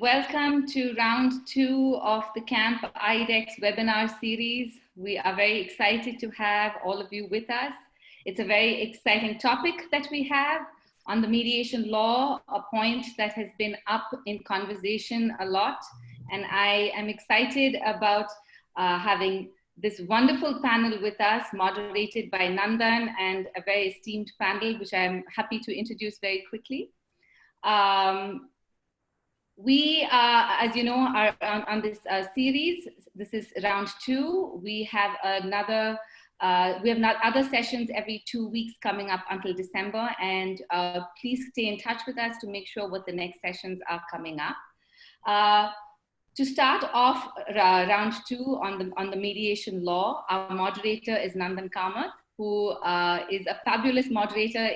Welcome to round 2 of the CAMP-IDEX webinar series. We are very excited to have all of you with us. It's a very exciting topic that we have on the mediation law, a point that has been up in conversation a lot. And I am excited about having this wonderful panel with us, moderated by Nandan, and a very esteemed panel, which I'm happy to introduce very quickly. We, as you know, are on this series. This is round 2. We have another, other sessions every 2 weeks coming up until December. And please stay in touch with us to make sure what the next sessions are coming up. To start off round 2 on the mediation law, our moderator is Nandan Kamath, who is a fabulous moderator.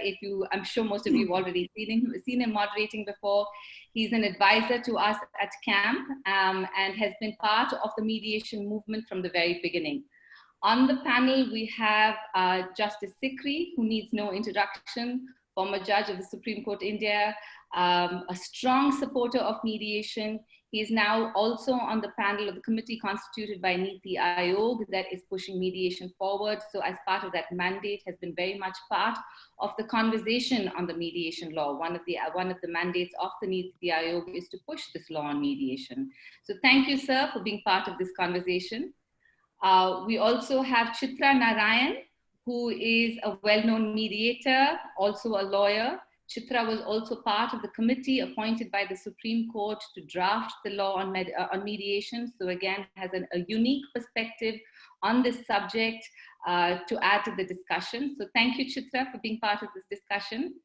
I'm sure most of you have already seen him moderating before. He's an advisor to us at CAMP and has been part of the mediation movement from the very beginning. On the panel, we have Justice Sikri, who needs no introduction, former judge of the Supreme Court India, a strong supporter of mediation. He is now also on the panel of the committee constituted by Niti Aayog that is pushing mediation forward. So as part of that mandate, has been very much part of the conversation on the mediation law. One of the mandates of the Niti Aayog is to push this law on mediation. So thank you, sir, for being part of this conversation. We also have Chitra Narayan, who is a well-known mediator, also a lawyer. Chitra was also part of the committee appointed by the Supreme Court to draft the law on mediation. So again, has a unique perspective on this subject to add to the discussion. So thank you, Chitra, for being part of this discussion.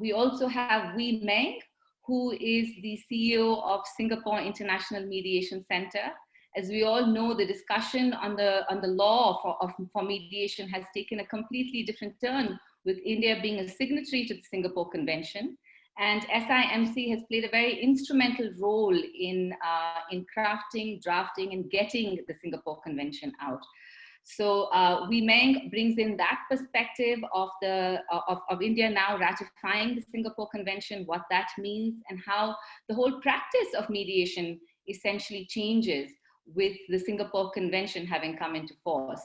We also have Meng, who is the CEO of Singapore International Mediation Center. As we all know, the discussion on the law for mediation has taken a completely different turn, with India being a signatory to the Singapore Convention. And SIMC has played a very instrumental role in crafting, drafting, and getting the Singapore Convention out. So Meng brings in that perspective of India now ratifying the Singapore Convention, what that means, and how the whole practice of mediation essentially changes with the Singapore Convention having come into force.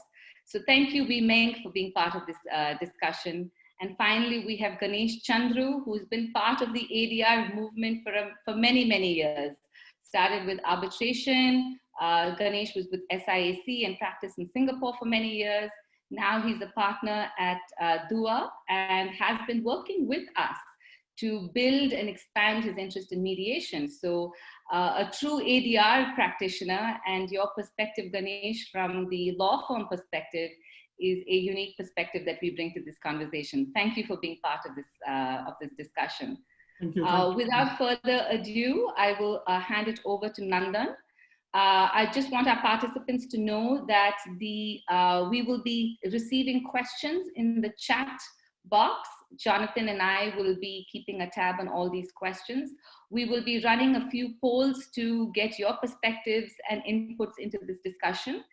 So thank you, Meng, for being part of this discussion. And finally, we have Ganesh Chandru, who's been part of the ADR movement for many, many years. Started with arbitration. Ganesh was with SIAC and practiced in Singapore for many years. Now he's a partner at DUA and has been working with us to build and expand his interest in mediation. So a true ADR practitioner, and your perspective, Ganesh, from the law firm perspective, is a unique perspective that we bring to this conversation. Thank you for being part of this discussion. Thank you. Without further ado, I will hand it over to Nandan. I just want our participants to know that we will be receiving questions in the chat box. Jonathan and I will be keeping a tab on all these questions. We will be running a few polls to get your perspectives and inputs into this discussion.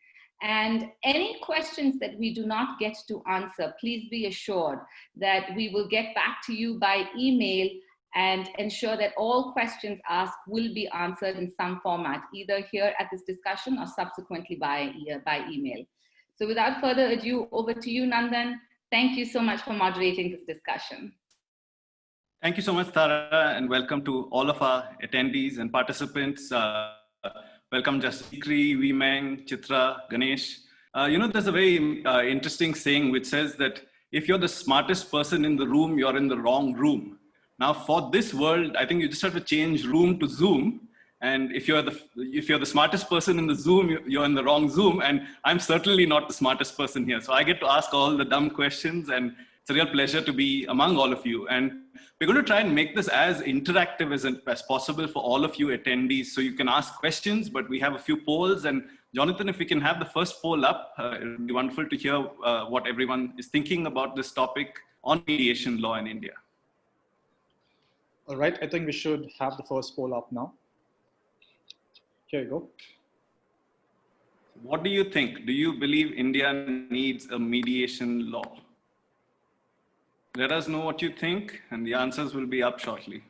And any questions that we do not get to answer, please be assured that we will get back to you by email and ensure that all questions asked will be answered in some format, either here at this discussion or subsequently by email. So without further ado, over to you, Nandan. Thank you so much for moderating this discussion. Thank you so much, Tara, and welcome to all of our attendees and participants. Welcome, Justice Sikri, Meng, Chitra, Ganesh. There's a very interesting saying which says that if you're the smartest person in the room, you're in the wrong room. Now, for this world, I think you just have to change room to Zoom. And if you're the smartest person in the Zoom, you're in the wrong Zoom. And I'm certainly not the smartest person here. So I get to ask all the dumb questions, and it's a real pleasure to be among all of you. And we're going to try and make this as interactive as possible for all of you attendees. So you can ask questions, but we have a few polls. And Jonathan, if we can have the first poll up, it would be wonderful to hear what everyone is thinking about this topic on mediation law in India. All right, I think we should have the first poll up now. Here you go. What do you think? Do you believe India needs a mediation law? Let us know what you think, and the answers will be up shortly.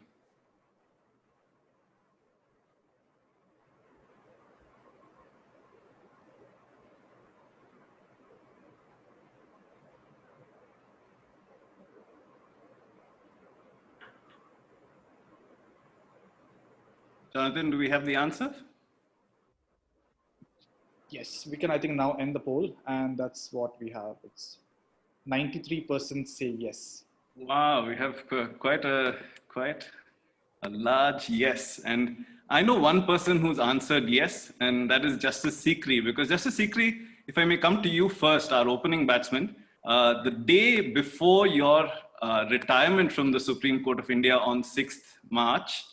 Jonathan, do we have the answer? Yes, we can, I think, now end the poll, and that's what we have. It's 93% say yes. Wow, we have quite a large yes. And I know one person who's answered yes, and that is Justice Sikri. Because Justice Sikri, if I may come to you first, our opening batsman, the day before your retirement from the Supreme Court of India on 6th March,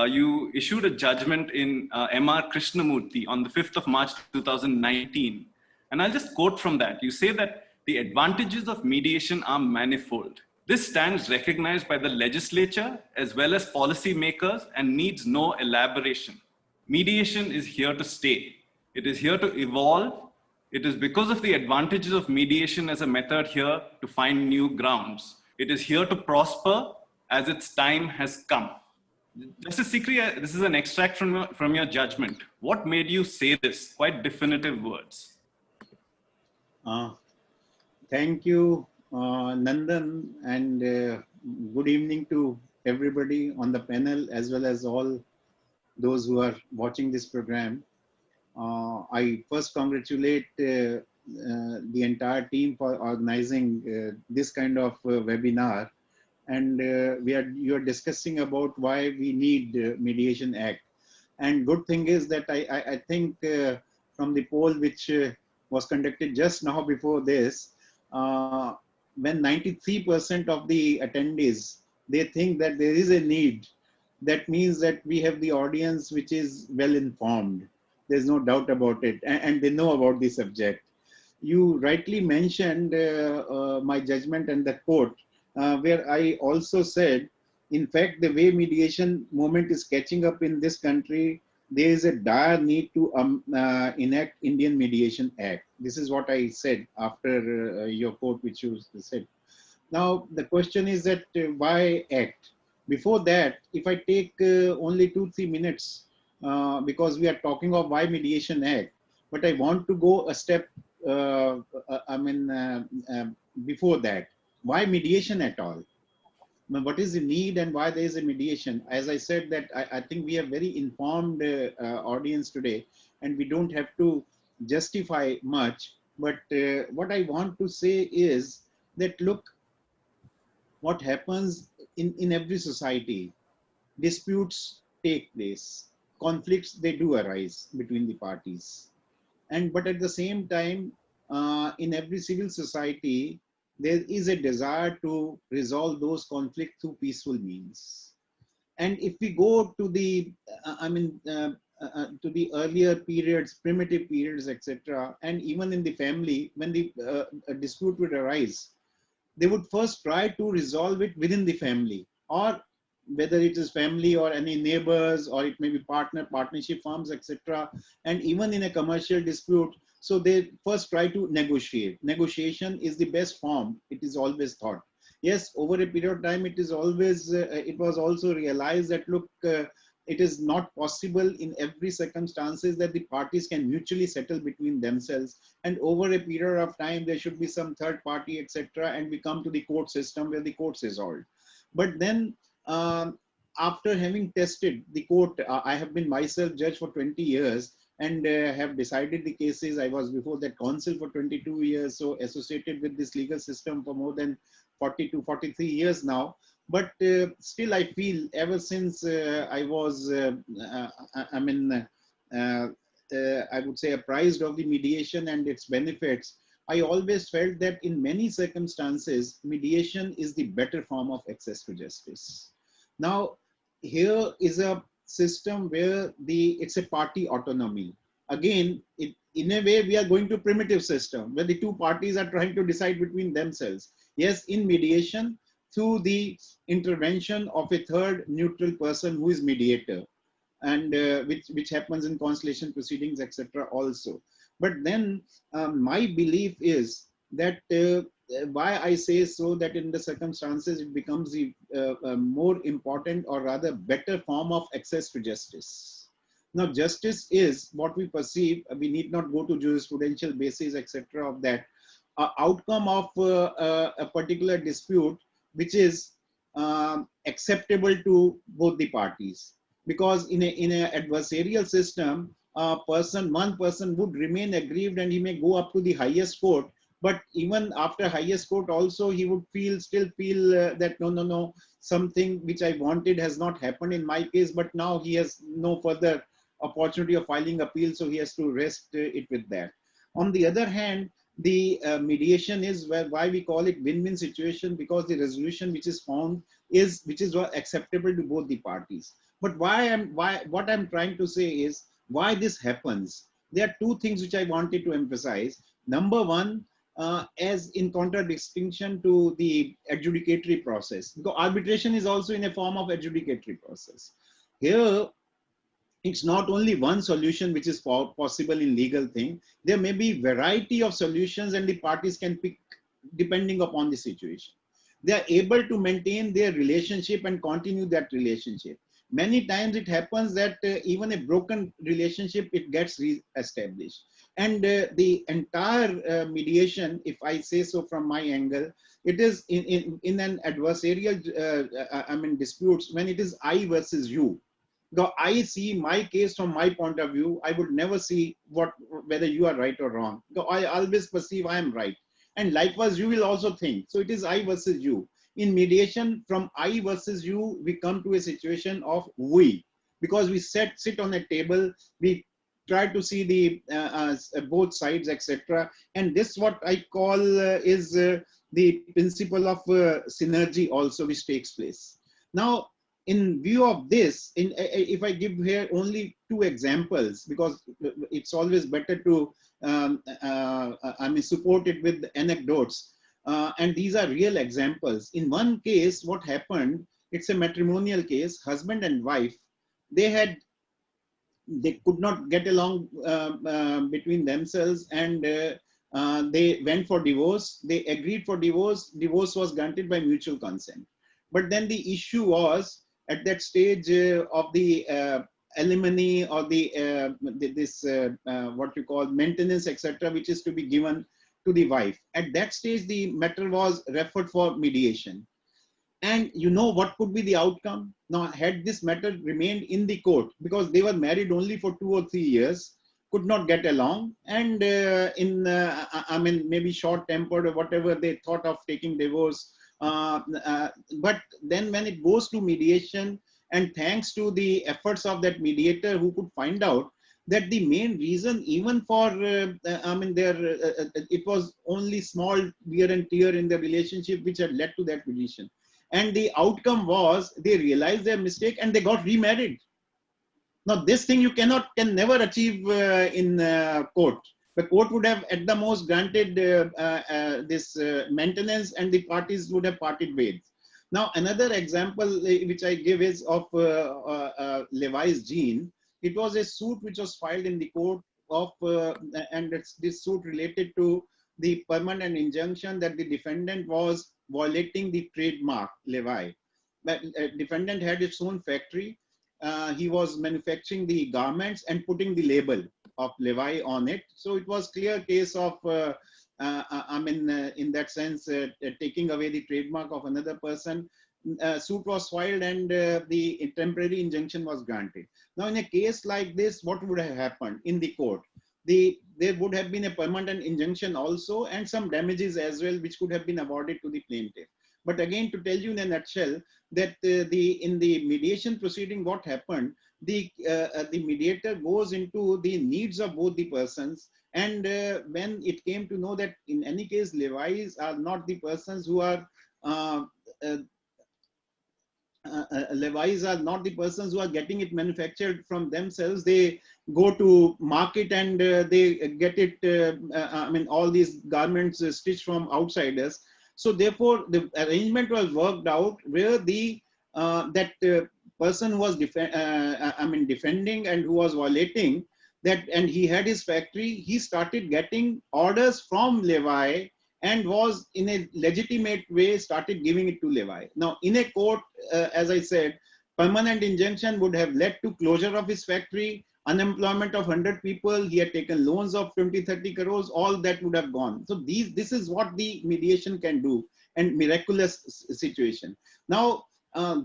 you issued a judgment in M.R. Krishnamurthy on the 5th of March 2019. And I'll just quote from that. You say that the advantages of mediation are manifold. This stands recognized by the legislature as well as policymakers and needs no elaboration. Mediation is here to stay. It is here to evolve. It is because of the advantages of mediation as a method here to find new grounds. It is here to prosper as its time has come. Justice Sikri, this is an extract from your judgment. What made you say this? Quite definitive words. Thank you, Nandan, and good evening to everybody on the panel as well as all those who are watching this program. I first congratulate the entire team for organizing this kind of webinar, and you are discussing about why we need Mediation Act. And good thing is that I think from the poll which was conducted just now before this, when 93% of the attendees, they think that there is a need, that means that we have the audience which is well informed. There's no doubt about it, and they know about the subject. You rightly mentioned my judgment and the court, where I also said, in fact, the way mediation movement is catching up in this country, there is a dire need to enact Indian Mediation Act. This is what I said after your quote, which you said. Now, the question is that why act? Before that, if I take only 2-3 minutes, because we are talking of why Mediation Act, but I want to go a step, before that. Why mediation at all? What is the need and why there is a mediation? As I said, that I think we have very informed audience today, and we don't have to justify much. But what I want to say is that, look, what happens in every society, disputes take place, conflicts, they do arise between the parties. But at the same time, in every civil society, there is a desire to resolve those conflicts through peaceful means. And if we go to the, to the earlier periods, primitive periods, etc., and even in the family, when a dispute would arise, they would first try to resolve it within the family, or whether it is family or any neighbors, or it may be partnership firms, etc. And even in a commercial dispute, so they first try to negotiate. Negotiation is the best form, it is always thought. Yes, over a period of time, it is always, it was also realized that, look, it is not possible in every circumstances that the parties can mutually settle between themselves. And over a period of time, there should be some third party, etc. And we come to the court system where the courts resolve. But then, after having tested the court, I have been myself judge for 20 years and have decided the cases. I was before that counsel for 22 years, so associated with this legal system for more than 40 to 43 years now. But still I feel ever since I was, I would say, apprised of the mediation and its benefits, I always felt that in many circumstances, mediation is the better form of access to justice. Now, here is a system where it's a party autonomy. Again, in a way, we are going to primitive system where the two parties are trying to decide between themselves. Yes, in mediation, through the intervention of a third neutral person who is mediator, and which happens in conciliation proceedings, etc. also. But then my belief is that why I say so, that in the circumstances it becomes the more important, or rather better form of access to justice. Now, justice is what we perceive. We need not go to jurisprudential basis, etc. of that outcome of a particular dispute, which is acceptable to both the parties. because in a adversarial system, one person would remain aggrieved and he may go up to the highest court. But even after highest court also, he would still feel that no, something which I wanted has not happened in my case, but now he has no further opportunity of filing appeal, so he has to rest it with that. On the other hand, the mediation is why we call it win-win situation, because the resolution which is found is acceptable to both the parties. But what I'm trying to say is why this happens. There are two things which I wanted to emphasize. Number one, as in contradistinction to the adjudicatory process, because arbitration is also in a form of adjudicatory process. Here, it's not only one solution which is possible in legal thing. There may be variety of solutions and the parties can pick depending upon the situation. They are able to maintain their relationship and continue that relationship. Many times it happens that even a broken relationship, it gets re-established. And the entire mediation, if I say so from my angle, it is in an adversarial, disputes, when it is I versus you. Because I see my case from my point of view, I would never see whether you are right or wrong. Because I always perceive I am right. And likewise, you will also think. So it is I versus you. In mediation, from I versus you, we come to a situation of we. Because we sit on a table, we try to see the both sides, etc. And this what I call is the principle of synergy also, which takes place. Now, in view of this, if I give here only two examples, because it's always better to support it with anecdotes, and these are real examples. In one case, what happened, it's a matrimonial case, husband and wife, they could not get along between themselves, and they went for divorce. They agreed for divorce. Divorce was granted by mutual consent. But then the issue was, at that stage of the alimony or what you call maintenance, etc., which is to be given to the wife. At that stage, the matter was referred for mediation. And you know what could be the outcome? Now, had this matter remained in the court, because they were married only for 2 or 3 years, could not get along, and maybe short-tempered or whatever, they thought of taking divorce. But then when it goes to mediation, and thanks to the efforts of that mediator who could find out that the main reason, even for, it was only small wear and tear in the relationship which had led to that mediation. And the outcome was they realized their mistake and they got remarried. Now, this thing you can never achieve in court. The court would have at the most granted this maintenance, and the parties would have parted ways. Now, another example which I give is of Levi's jean. It was a suit which was filed in the court of, and this suit related to the permanent injunction that the defendant was violating the trademark Levi. But defendant had its own factory. He was manufacturing the garments and putting the label of Levi on it. So it was clear case of, in that sense, taking away the trademark of another person. Suit was filed and the temporary injunction was granted. Now, in a case like this, what would have happened in the court? There would have been a permanent injunction also, and some damages as well, which could have been awarded to the plaintiff. But again, to tell you in a nutshell, that in the mediation proceeding, what happened, the mediator goes into the needs of both the persons. And when it came to know that in any case, Levi's are not the persons who are, Levi's are not the persons who are getting it manufactured from themselves. They go to market and they get it, all these garments stitched from outsiders. So therefore, the arrangement was worked out where the person who was defending and who was violating that, and he had his factory, he started getting orders from Levi and was in a legitimate way started giving it to Levi. Now, in a court, as I said, permanent injunction would have led to closure of his factory, unemployment of 100 people, he had taken loans of 20-30 crores, all that would have gone. So this is what the mediation can do, and miraculous situation. Now,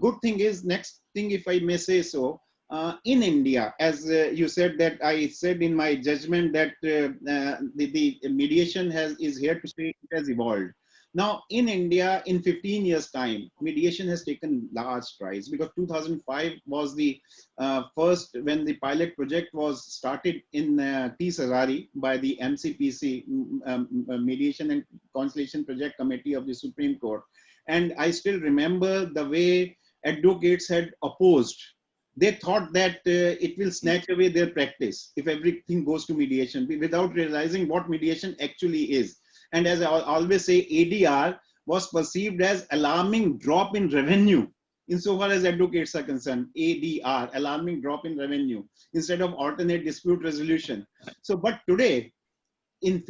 good thing is, next thing, if I may say so, in India, as you said, that I said in my judgment that the mediation is here to stay, it has evolved. Now, in India, in 15 years' time, mediation has taken large strides, because 2005 was the first when the pilot project was started in T. Sarari by the MCPC, Mediation and Conciliation Project Committee of the Supreme Court. And I still remember the way advocates had opposed. They thought that it will snatch away their practice if everything goes to mediation, without realizing what mediation actually is. And as I always say, ADR was perceived as alarming drop in revenue insofar as advocates are concerned. ADR, alarming drop in revenue, instead of alternate dispute resolution. So, but today, in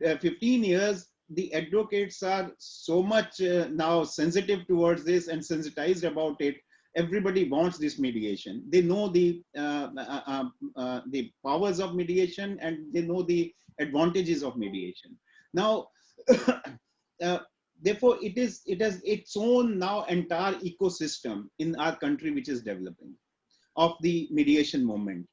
15 years, the advocates are so much now sensitive towards this and sensitized about it. Everybody wants this mediation. They know the powers of mediation, and they know the advantages of mediation. Now, therefore, it has its own now entire ecosystem in our country which is developing of the mediation movement.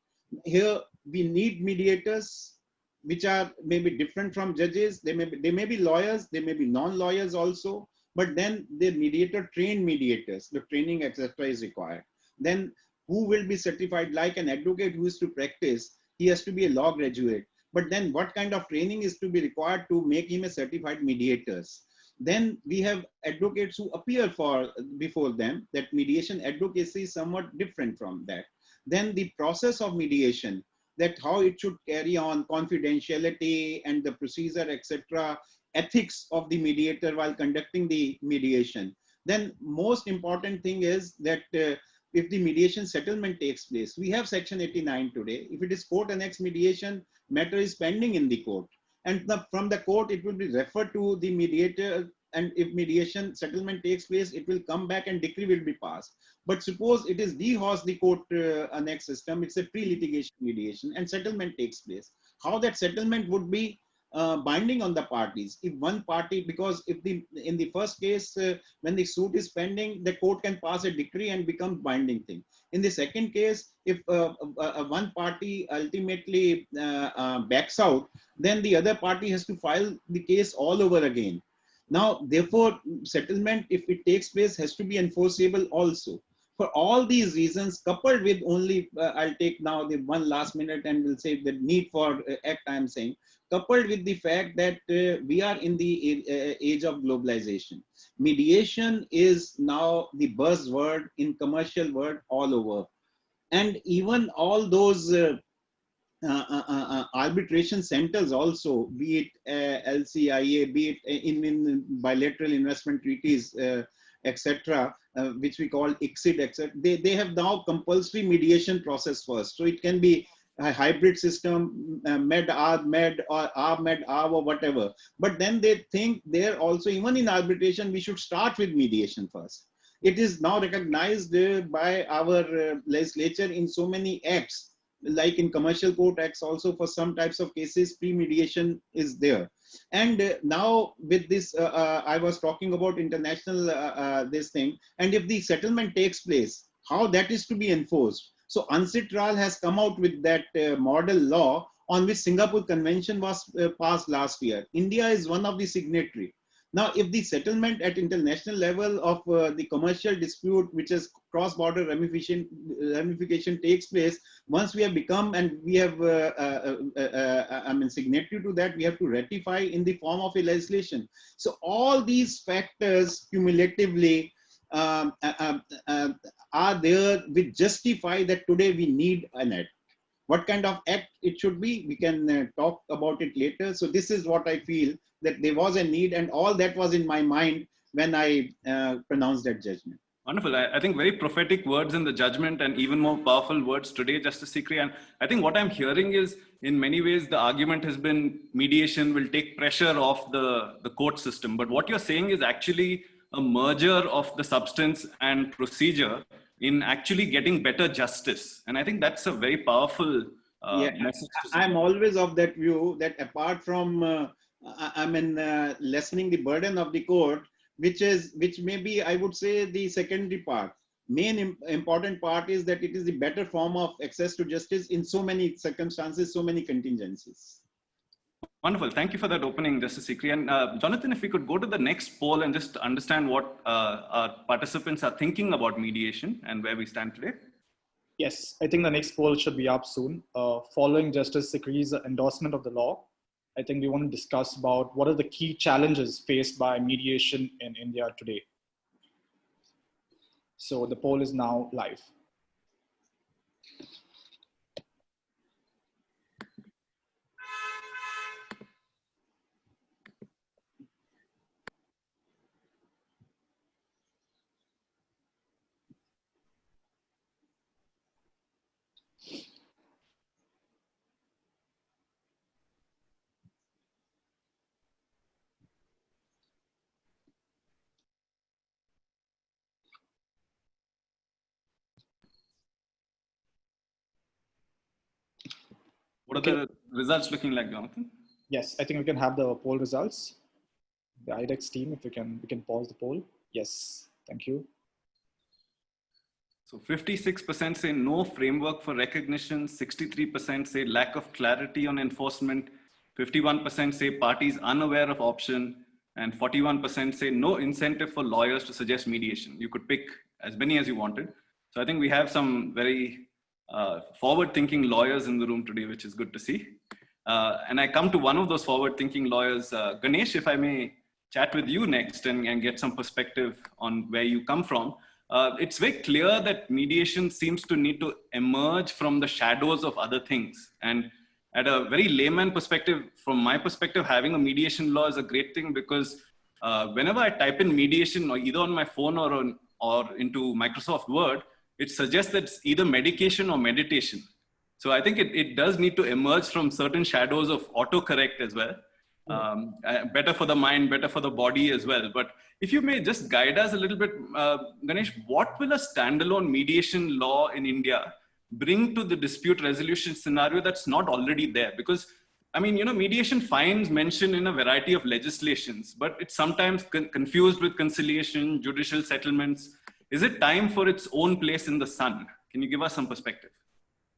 Here, we need mediators, which are maybe different from judges. They may be lawyers, they may be non-lawyers also. But then the mediator trained mediators, the training, etc. is required. Then who will be certified? Like an advocate who is to practice, he has to be a law graduate. But then what kind of training is to be required to make him a certified mediator? Then we have advocates who appear before them. That mediation advocacy is somewhat different from that. Then the process of mediation, that how it should carry on, confidentiality and the procedure, etc., ethics of the mediator while conducting the mediation. Then most important thing is that if the mediation settlement takes place, we have section 89 today. If it is court annexed mediation, matter is pending in the court. And from the court, it will be referred to the mediator. And if mediation settlement takes place, it will come back and decree will be passed. But suppose it is dehorsed the court annex system, it's a pre-litigation mediation and settlement takes place. How that settlement would be binding on the parties? If one party, because if in the first case, when the suit is pending, the court can pass a decree and become binding thing. In the second case, if one party ultimately backs out, then the other party has to file the case all over again. Now, therefore, settlement, if it takes place, has to be enforceable also. For all these reasons, coupled with only, I'll take now the one last minute and we'll say the need for act, I'm saying, coupled with the fact that we are in the age of globalization. Mediation is now the buzzword in commercial world all over. And even all those arbitration centers also, be it LCIA, be it in bilateral investment treaties, etc., which we call ICSID, etc., they have now compulsory mediation process first. So it can be a hybrid system, med or med or whatever. But then they think there also, even in arbitration, we should start with mediation first. It is now recognized by our legislature in so many acts, like in commercial court acts also, for some types of cases, pre-mediation is there. And now with this, I was talking about international this thing, and if the settlement takes place, how that is to be enforced. So UNCITRAL has come out with that model law on which Singapore Convention was passed last year. India is one of the signatory. Now, if the settlement at international level of the commercial dispute, which is cross-border ramification takes place, once we have become, and we have, signatory to that, we have to ratify in the form of a legislation. So all these factors cumulatively are there which justify that today we need an act. What kind of act it should be, we can talk about it later. So this is what I feel, that there was a need, and all that was in my mind when I pronounced that judgment. Wonderful. I think very prophetic words in the judgment, and even more powerful words today, Justice Sikri. And I think what I'm hearing is, in many ways, the argument has been mediation will take pressure off the court system. But what you're saying is actually a merger of the substance and procedure in actually getting better justice. And I think that's a very powerful message. I'm always of that view that apart from lessening the burden of the court, which may be, I would say, the secondary part. main important part is that it is the better form of access to justice in so many circumstances, so many contingencies. Wonderful. Thank you for that opening, Justice Sikri. And Jonathan, if we could go to the next poll and just understand what our participants are thinking about mediation and where we stand today. Yes, I think the next poll should be up soon. Following Justice Sikri's endorsement of the law, I think we want to discuss about what are the key challenges faced by mediation in India today. So the poll is now live. What are the results looking like, Jonathan? Yes, I think we can have the poll results. The IDEX team, if we can pause the poll. Yes, thank you. So 56% say no framework for recognition, 63% say lack of clarity on enforcement, 51% say parties unaware of option, and 41% say no incentive for lawyers to suggest mediation. You could pick as many as you wanted. So I think we have some very forward-thinking lawyers in the room today, which is good to see. And I come to one of those forward-thinking lawyers, Ganesh, if I may chat with you next and get some perspective on where you come from. It's very clear that mediation seems to need to emerge from the shadows of other things. And at a very layman perspective, from my perspective, having a mediation law is a great thing because whenever I type in mediation or either on my phone or into Microsoft Word, it suggests that it's either medication or meditation. So I think it does need to emerge from certain shadows of autocorrect as well. Better for the mind, better for the body as well. But if you may just guide us a little bit, Ganesh, what will a standalone mediation law in India bring to the dispute resolution scenario that's not already there? Because, I mean, you know, mediation finds mention in a variety of legislations, but it's sometimes confused with conciliation, judicial settlements. Is it time for its own place in the sun? Can you give us some perspective?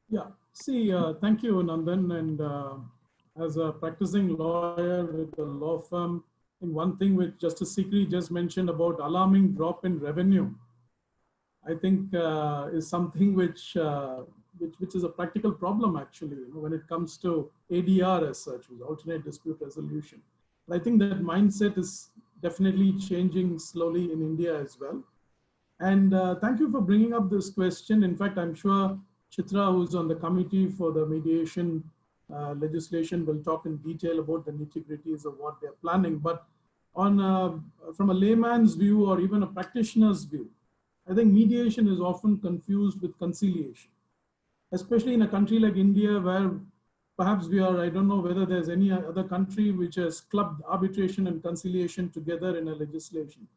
Yeah, see, thank you, Nandan. And as a practicing lawyer with a law firm, and one thing which Justice Sikri just mentioned about alarming drop in revenue, I think is something which is a practical problem actually, you know, when it comes to ADR as such, with alternate dispute resolution. But I think that mindset is definitely changing slowly in India as well. And thank you for bringing up this question. In fact, I'm sure Chitra, who's on the committee for the mediation legislation, will talk in detail about the nitty-gritties of what they're planning. But on from a layman's view or even a practitioner's view, I think mediation is often confused with conciliation, especially in a country like India, where perhaps we are, I don't know whether there's any other country which has clubbed arbitration and conciliation together in a legislation.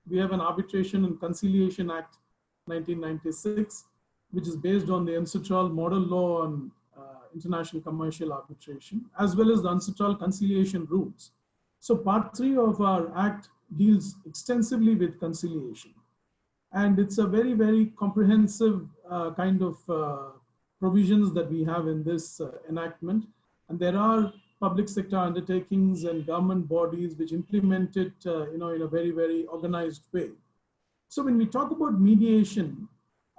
We have an Arbitration and Conciliation Act 1996, which is based on the UNCITRAL model law on international commercial arbitration, as well as the UNCITRAL conciliation rules. So part 3 of our act deals extensively with conciliation. And it's a very, very comprehensive kind of provisions that we have in this enactment. And there are public sector undertakings and government bodies which implement it you know, in a very, very organized way. So when we talk about mediation,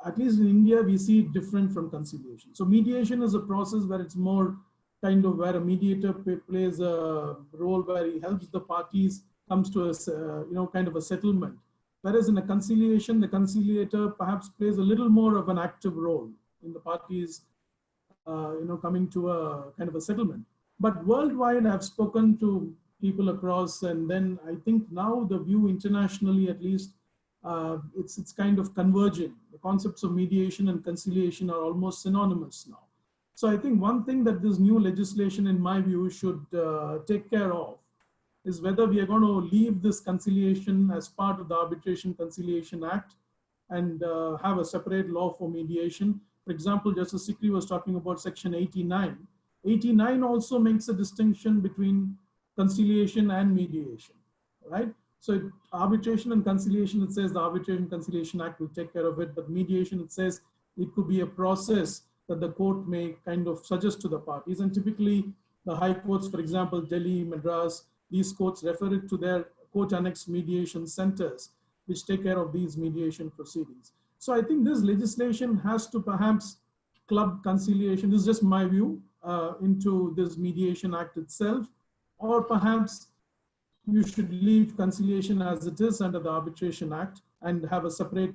at least in India, we see it different from conciliation. So mediation is a process where it's more kind of where a mediator plays a role where he helps the parties, comes to a you know, kind of a settlement. Whereas in a conciliation, the conciliator perhaps plays a little more of an active role in the parties you know, coming to a kind of a settlement. But worldwide, I've spoken to people across, and then I think now the view internationally, at least, it's kind of converging. The concepts of mediation and conciliation are almost synonymous now. So I think one thing that this new legislation, in my view, should take care of is whether we are going to leave this conciliation as part of the Arbitration Conciliation Act and have a separate law for mediation. For example, Justice Sikri was talking about Section 89. 89 also makes a distinction between conciliation and mediation, right? So arbitration and conciliation, it says the Arbitration and Conciliation Act will take care of it, but mediation, it says it could be a process that the court may kind of suggest to the parties. And typically the high courts, for example, Delhi, Madras, these courts refer it to their court annex mediation centers, which take care of these mediation proceedings. So I think this legislation has to perhaps club conciliation, this is just my view, into this Mediation Act itself, or perhaps you should leave conciliation as it is under the Arbitration Act and have a separate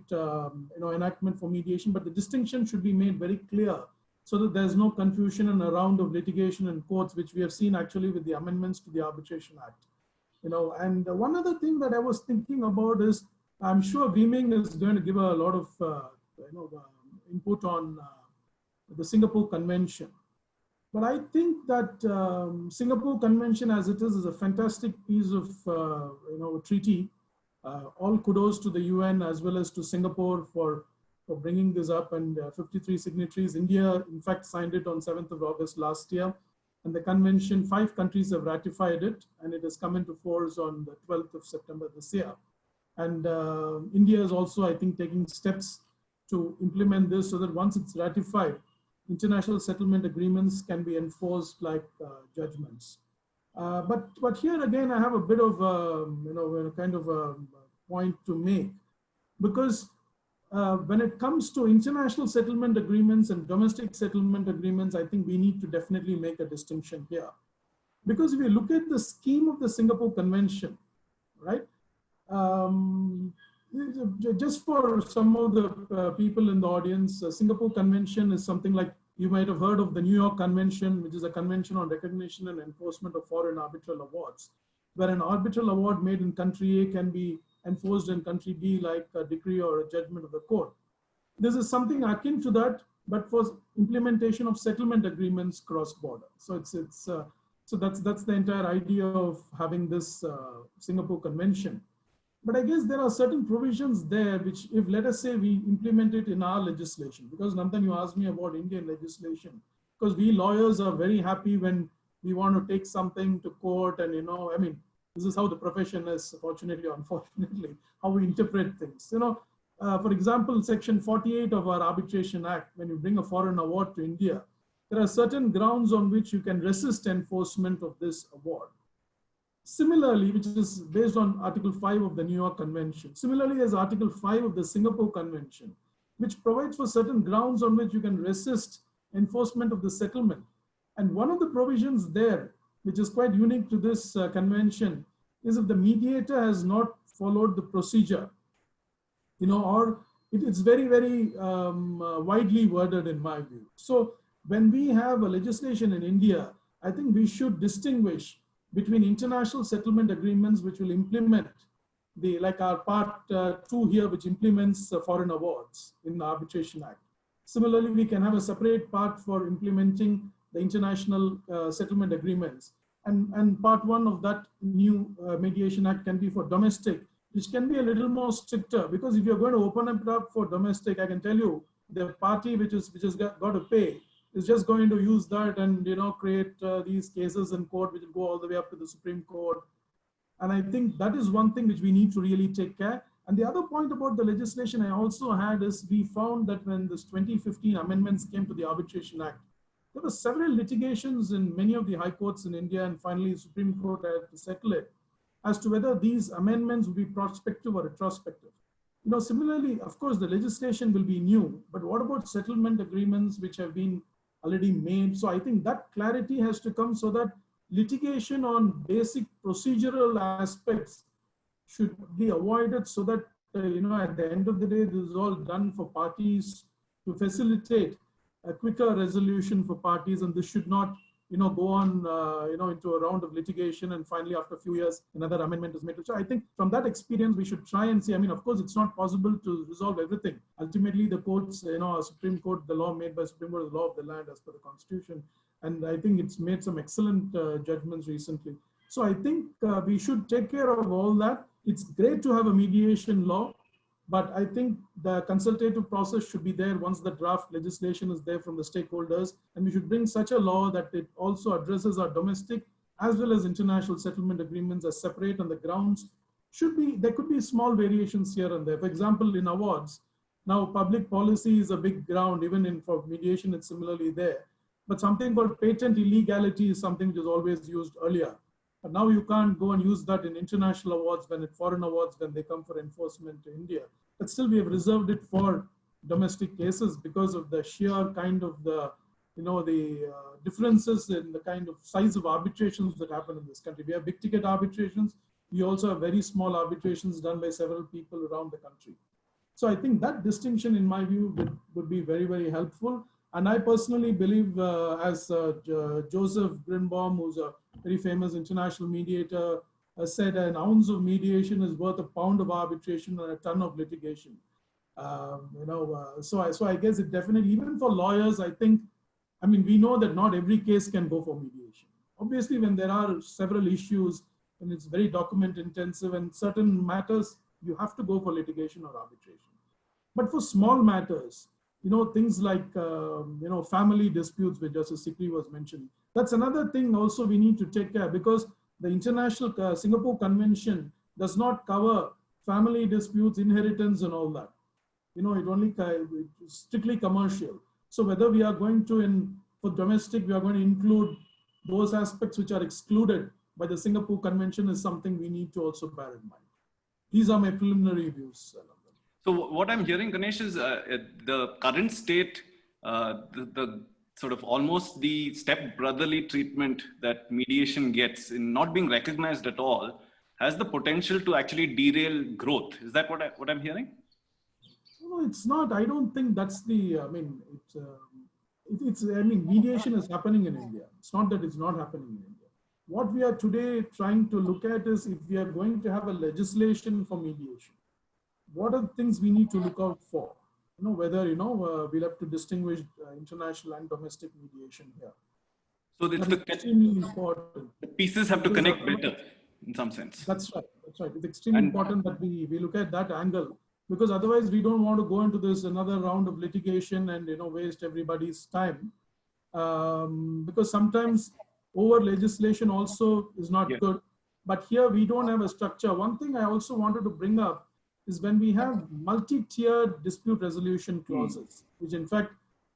enactment for mediation, but the distinction should be made very clear so that there's no confusion and a round of litigation in courts, which we have seen actually with the amendments to the Arbitration Act. And one other thing that I was thinking about is, I'm sure Meng is going to give a lot of input on the Singapore Convention. But I think that Singapore Convention as it is a fantastic piece of treaty. All kudos to the UN as well as to Singapore for bringing this up, and 53 signatories. India, in fact, signed it on 7th of August last year. And the convention, 5 countries have ratified it, and it has come into force on the 12th of September this year. And India is also, I think, taking steps to implement this so that once it's ratified, international settlement agreements can be enforced like judgments. But here again, I have a bit of kind of a point to make, because when it comes to international settlement agreements and domestic settlement agreements, I think we need to definitely make a distinction here. Because if you look at the scheme of the Singapore Convention, right? Just for some of the people in the audience, Singapore Convention is something like, you might have heard of the New York Convention, which is a convention on recognition and enforcement of foreign arbitral awards, where an arbitral award made in country A can be enforced in country B, like a decree or a judgment of the court. This is something akin to that, but for implementation of settlement agreements cross-border. So so that's the entire idea of having this Singapore Convention. But I guess there are certain provisions there which, if let us say we implement it in our legislation, because Nandan, you asked me about Indian legislation, because we lawyers are very happy when we want to take something to court, and this is how the profession is, fortunately or unfortunately, how we interpret things. For example, Section 48 of our Arbitration Act, when you bring a foreign award to India, there are certain grounds on which you can resist enforcement of this award. Similarly, which is based on Article 5 of the New York Convention. Similarly, there's Article 5 of the Singapore Convention, which provides for certain grounds on which you can resist enforcement of the settlement. And one of the provisions there, which is quite unique to this convention, is if the mediator has not followed the procedure, or it's very, very widely worded in my view. So when we have a legislation in India, I think we should distinguish between international settlement agreements, which will implement like our part 2 here, which implements foreign awards in the Arbitration Act. Similarly, we can have a separate part for implementing the international settlement agreements. And part 1 of that new Mediation Act can be for domestic, which can be a little more stricter, because if you're going to open it up for domestic, I can tell you the party which has got to pay is just going to use that and create these cases in court, which will go all the way up to the Supreme Court. And I think that is one thing which we need to really take care. And the other point about the legislation I also had is, we found that when this 2015 amendments came to the Arbitration Act, there were several litigations in many of the high courts in India, and finally the Supreme Court had to settle it as to whether these amendments would be prospective or retrospective. Similarly, of course, the legislation will be new, but what about settlement agreements which have been already made? So I think that clarity has to come so that litigation on basic procedural aspects should be avoided, so that, at the end of the day, this is all done for parties to facilitate a quicker resolution for parties, and this should not, go on, into a round of litigation, and finally, after a few years, another amendment is made. So I think from that experience, we should try and see, of course, it's not possible to resolve everything. Ultimately, the courts, our Supreme Court, the law made by Supreme Court is the law of the land as per the Constitution. And I think it's made some excellent judgments recently. So I think we should take care of all that. It's great to have a mediation law, but I think the consultative process should be there once the draft legislation is there from the stakeholders. And we should bring such a law that it also addresses our domestic as well as international settlement agreements as separate on the grounds there could be small variations here and there. For example, in awards, now public policy is a big ground, even for mediation it's similarly there. But something called patent illegality is something which is always used earlier. But now you can't go and use that in international awards, foreign awards, when they come for enforcement to India. But still we have reserved it for domestic cases because of the sheer kind of the differences in the kind of size of arbitrations that happen in this country. We have big ticket arbitrations. We also have very small arbitrations done by several people around the country. So I think that distinction, in my view, would be very, very helpful. And I personally believe, as Joseph Grinbaum, who's a very famous international mediator, said, an ounce of mediation is worth a pound of arbitration and a ton of litigation. So I guess it definitely, even for lawyers, we know that not every case can go for mediation. Obviously, when there are several issues and it's very document intensive and certain matters, you have to go for litigation or arbitration. But for small matters, things like, family disputes, which Justice Sikri was mentioning, that's another thing also we need to take care, because the International Singapore Convention does not cover family disputes, inheritance and all that. It only it's strictly commercial. So whether we are going to, for domestic, we are going to include those aspects which are excluded by the Singapore Convention is something we need to also bear in mind. These are my preliminary views. So what I'm hearing, Ganesh, is the current state, the sort of almost the step-brotherly treatment that mediation gets in not being recognized at all has the potential to actually derail growth. Is that what I'm hearing? No, it's not. I don't think that's the, mediation is happening in India. It's not that it's not happening in India. What we are today trying to look at is if we are going to have a legislation for mediation, what are the things we need to look out for? Whether, we'll have to distinguish international and domestic mediation here. So it's extremely important. The pieces have to connect better in some sense. That's right. That's right. It's extremely important that we look at that angle, because otherwise we don't want to go into this another round of litigation and, waste everybody's time. Because sometimes over legislation also is not good. But here we don't have a structure. One thing I also wanted to bring up is when we have multi-tiered dispute resolution clauses, which in fact,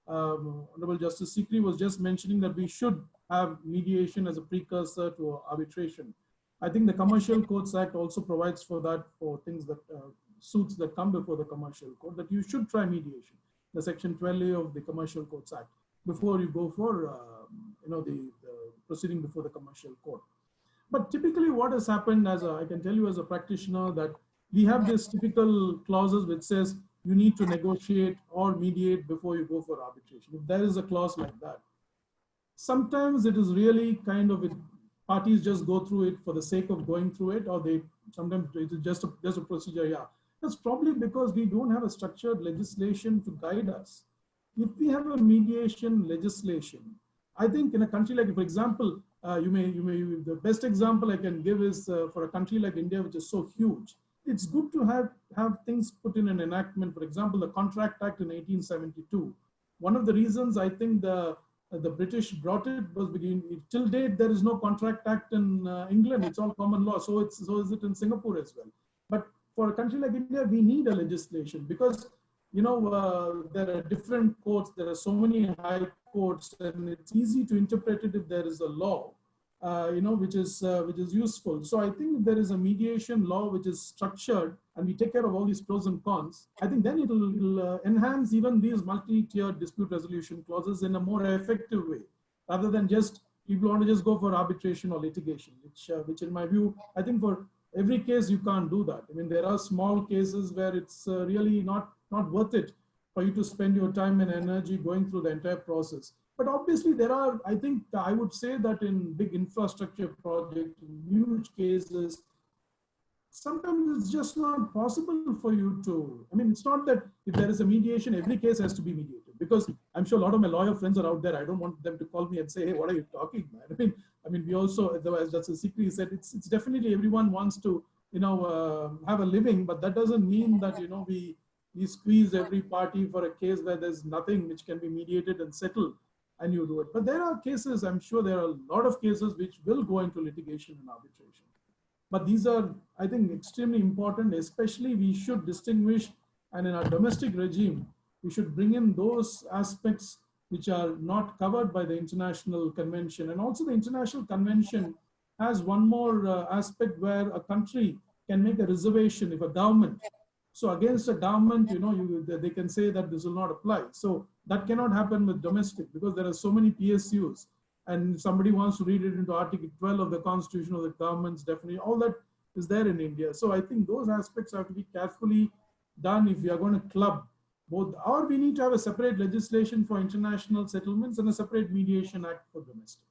Honorable Justice Sikri was just mentioning that we should have mediation as a precursor to arbitration. I think the Commercial Courts Act also provides for that, for things that, suits that come before the Commercial Court, that you should try mediation, the Section 12A of the Commercial Courts Act, before you go for, the proceeding before the Commercial Court. But typically what has happened, I can tell you as a practitioner, that we have this typical clauses which says you need to negotiate or mediate before you go for arbitration. If there is a clause like that, sometimes it is really kind of, parties just go through it for the sake of going through it, or sometimes it is just a procedure. Yeah, that's probably because we don't have a structured legislation to guide us. If we have a mediation legislation, I think in a country like, for example, the best example I can give is for a country like India, which is so huge. It's good to have things put in an enactment. For example, the Contract Act in 1872. One of the reasons I think the British brought it was because till date there is no Contract Act in England. It's all common law. So is it in Singapore as well. But for a country like India, we need a legislation because there are different courts. There are so many high courts, and it's easy to interpret it if there is a law. Which is useful. So I think there is a mediation law which is structured, and we take care of all these pros and cons. I think then it'll enhance even these multi-tiered dispute resolution clauses in a more effective way, rather than just people want to just go for arbitration or litigation, which in my view, I think for every case you can't do that. I mean, there are small cases where it's really not worth it for you to spend your time and energy going through the entire process. But obviously there are, I would say that in big infrastructure projects, in huge cases, sometimes it's just not possible for you to, it's not that if there is a mediation, every case has to be mediated, because I'm sure a lot of my lawyer friends are out there. I don't want them to call me and say, hey, what are you talking about? We also, as Justice Sikri said, it's definitely everyone wants to, have a living, but that doesn't mean that, we squeeze every party for a case where there's nothing which can be mediated and settled. And you do it. But there are cases, I'm sure there are a lot of cases which will go into litigation and arbitration. But these are, I think, extremely important, especially we should distinguish, and in our domestic regime, we should bring in those aspects which are not covered by the international convention. And also the international convention has one more aspect where a country can make a reservation if a government. So against a government, they can say that this will not apply. So that cannot happen with domestic because there are so many PSUs. And somebody wants to read it into Article 12 of the Constitution of the government's definition, all that is there in India. So I think those aspects have to be carefully done if we are going to club both, or we need to have a separate legislation for international settlements and a separate mediation act for domestic.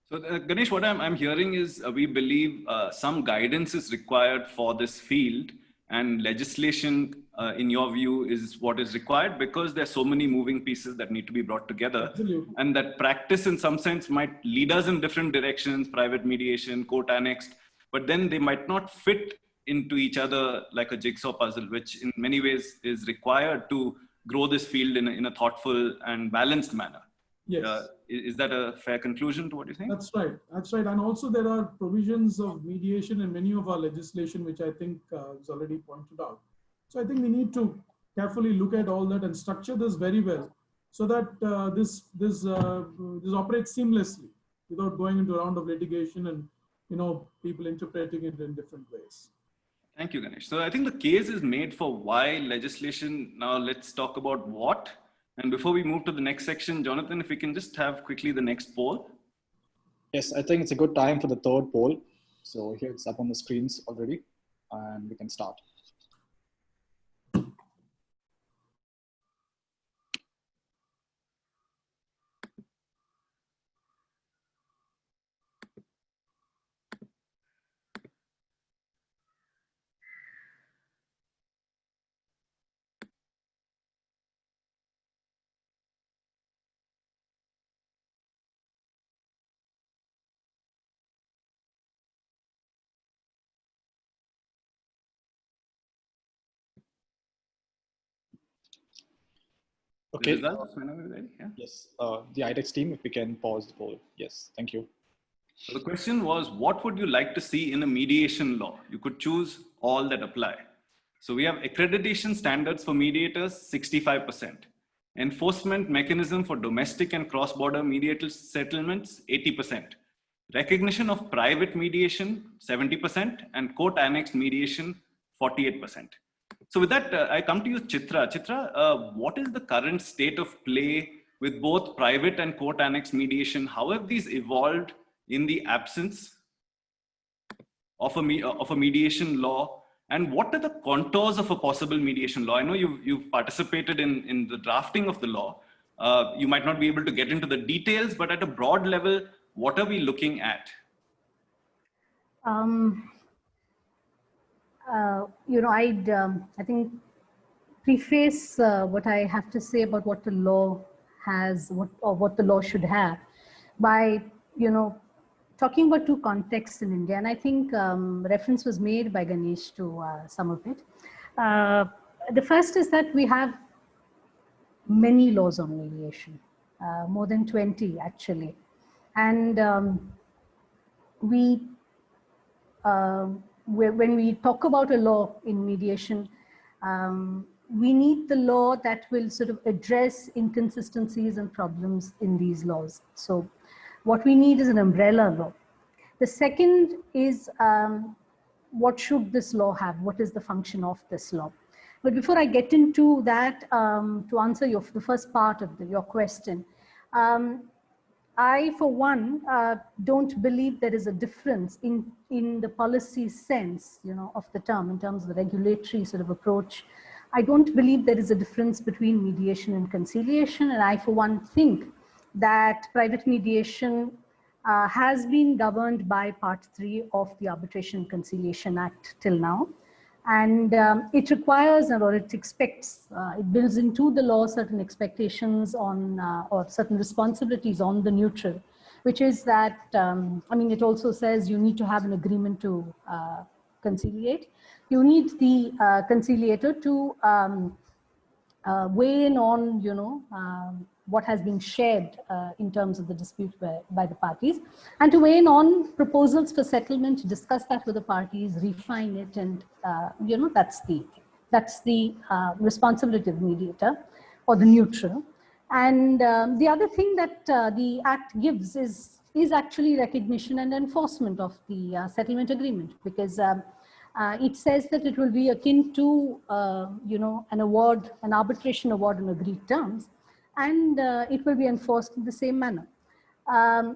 So Ganesh, what I'm hearing is we believe some guidance is required for this field, and legislation, in your view, is what is required because there's so many moving pieces that need to be brought together. Absolutely. And that practice in some sense might lead us in different directions, private mediation, court annexed, but then they might not fit into each other like a jigsaw puzzle, which in many ways is required to grow this field in a thoughtful and balanced manner. Yes. Is that a fair conclusion to what you think? That's right. That's right. And also there are provisions of mediation in many of our legislation, which I think is already pointed out. So I think we need to carefully look at all that and structure this very well so that this operates seamlessly without going into a round of litigation and people interpreting it in different ways. Thank you, Ganesh. So I think the case is made for why legislation. Now let's talk about what. And before we move to the next section, Jonathan, if we can just have quickly the next poll. Yes, I think it's a good time for the third poll. So here it's up on the screens already, and we can start. Okay. The results, whenever you're ready. Yeah. Yes, the IDEX team, if we can pause the poll. Yes, thank you. So the question was, what would you like to see in a mediation law? You could choose all that apply. So we have accreditation standards for mediators, 65%. Enforcement mechanism for domestic and cross-border mediated settlements, 80%. Recognition of private mediation, 70%. And court-annexed mediation, 48%. So with that, I come to you, Chitra. Chitra, what is the current state of play with both private and court-annexed mediation? How have these evolved in the absence of a mediation law? And what are the contours of a possible mediation law? I know you've participated in the drafting of the law. You might not be able to get into the details, but at a broad level, what are we looking at? I think preface what I have to say about what the law has, what the law should have, by talking about two contexts in India, and I think reference was made by Ganesh to some of it. The first is that we have many laws on mediation, more than 20 actually, and when we talk about a law in mediation, we need the law that will sort of address inconsistencies and problems in these laws. So what we need is an umbrella law. The second is what should this law have? What is the function of this law? But before I get into that, to answer the first part of your question, I, for one, don't believe there is a difference in the policy sense, of the term, in terms of the regulatory sort of approach. I don't believe there is a difference between mediation and conciliation. And I, for one, think that private mediation has been governed by Part 3 of the Arbitration and Conciliation Act till now. And it requires, or it expects, it builds into the law certain expectations on, or certain responsibilities on the neutral, which is that, it also says you need to have an agreement to conciliate. You need the conciliator to weigh in on, what has been shared in terms of the dispute by the parties, and to weigh in on proposals for settlement, discuss that with the parties, refine it, and that's the responsibility of the mediator or the neutral. And the other thing that the Act gives is actually recognition and enforcement of the settlement agreement, because it says that it will be akin to, an arbitration award on agreed terms, and it will be enforced in the same manner. I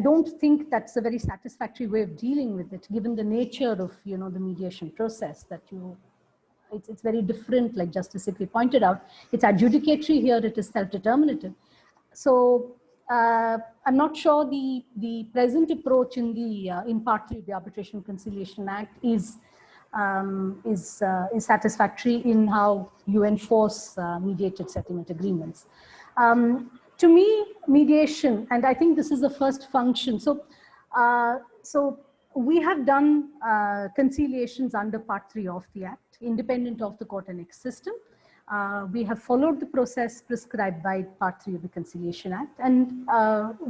don't think that's a very satisfactory way of dealing with it, given the nature of, the mediation process, that it's very different, like Justice Sikri pointed out. It's adjudicatory here, it is self-determinative. So I'm not sure the present approach in Part 3 of the Arbitration and Conciliation Act is satisfactory in how you enforce mediated settlement agreements. To me, mediation, and I think this is the first function. So we have done conciliations under Part 3 of the Act, independent of the Court-IDEX system. We have followed the process prescribed by Part 3 of the Conciliation Act, and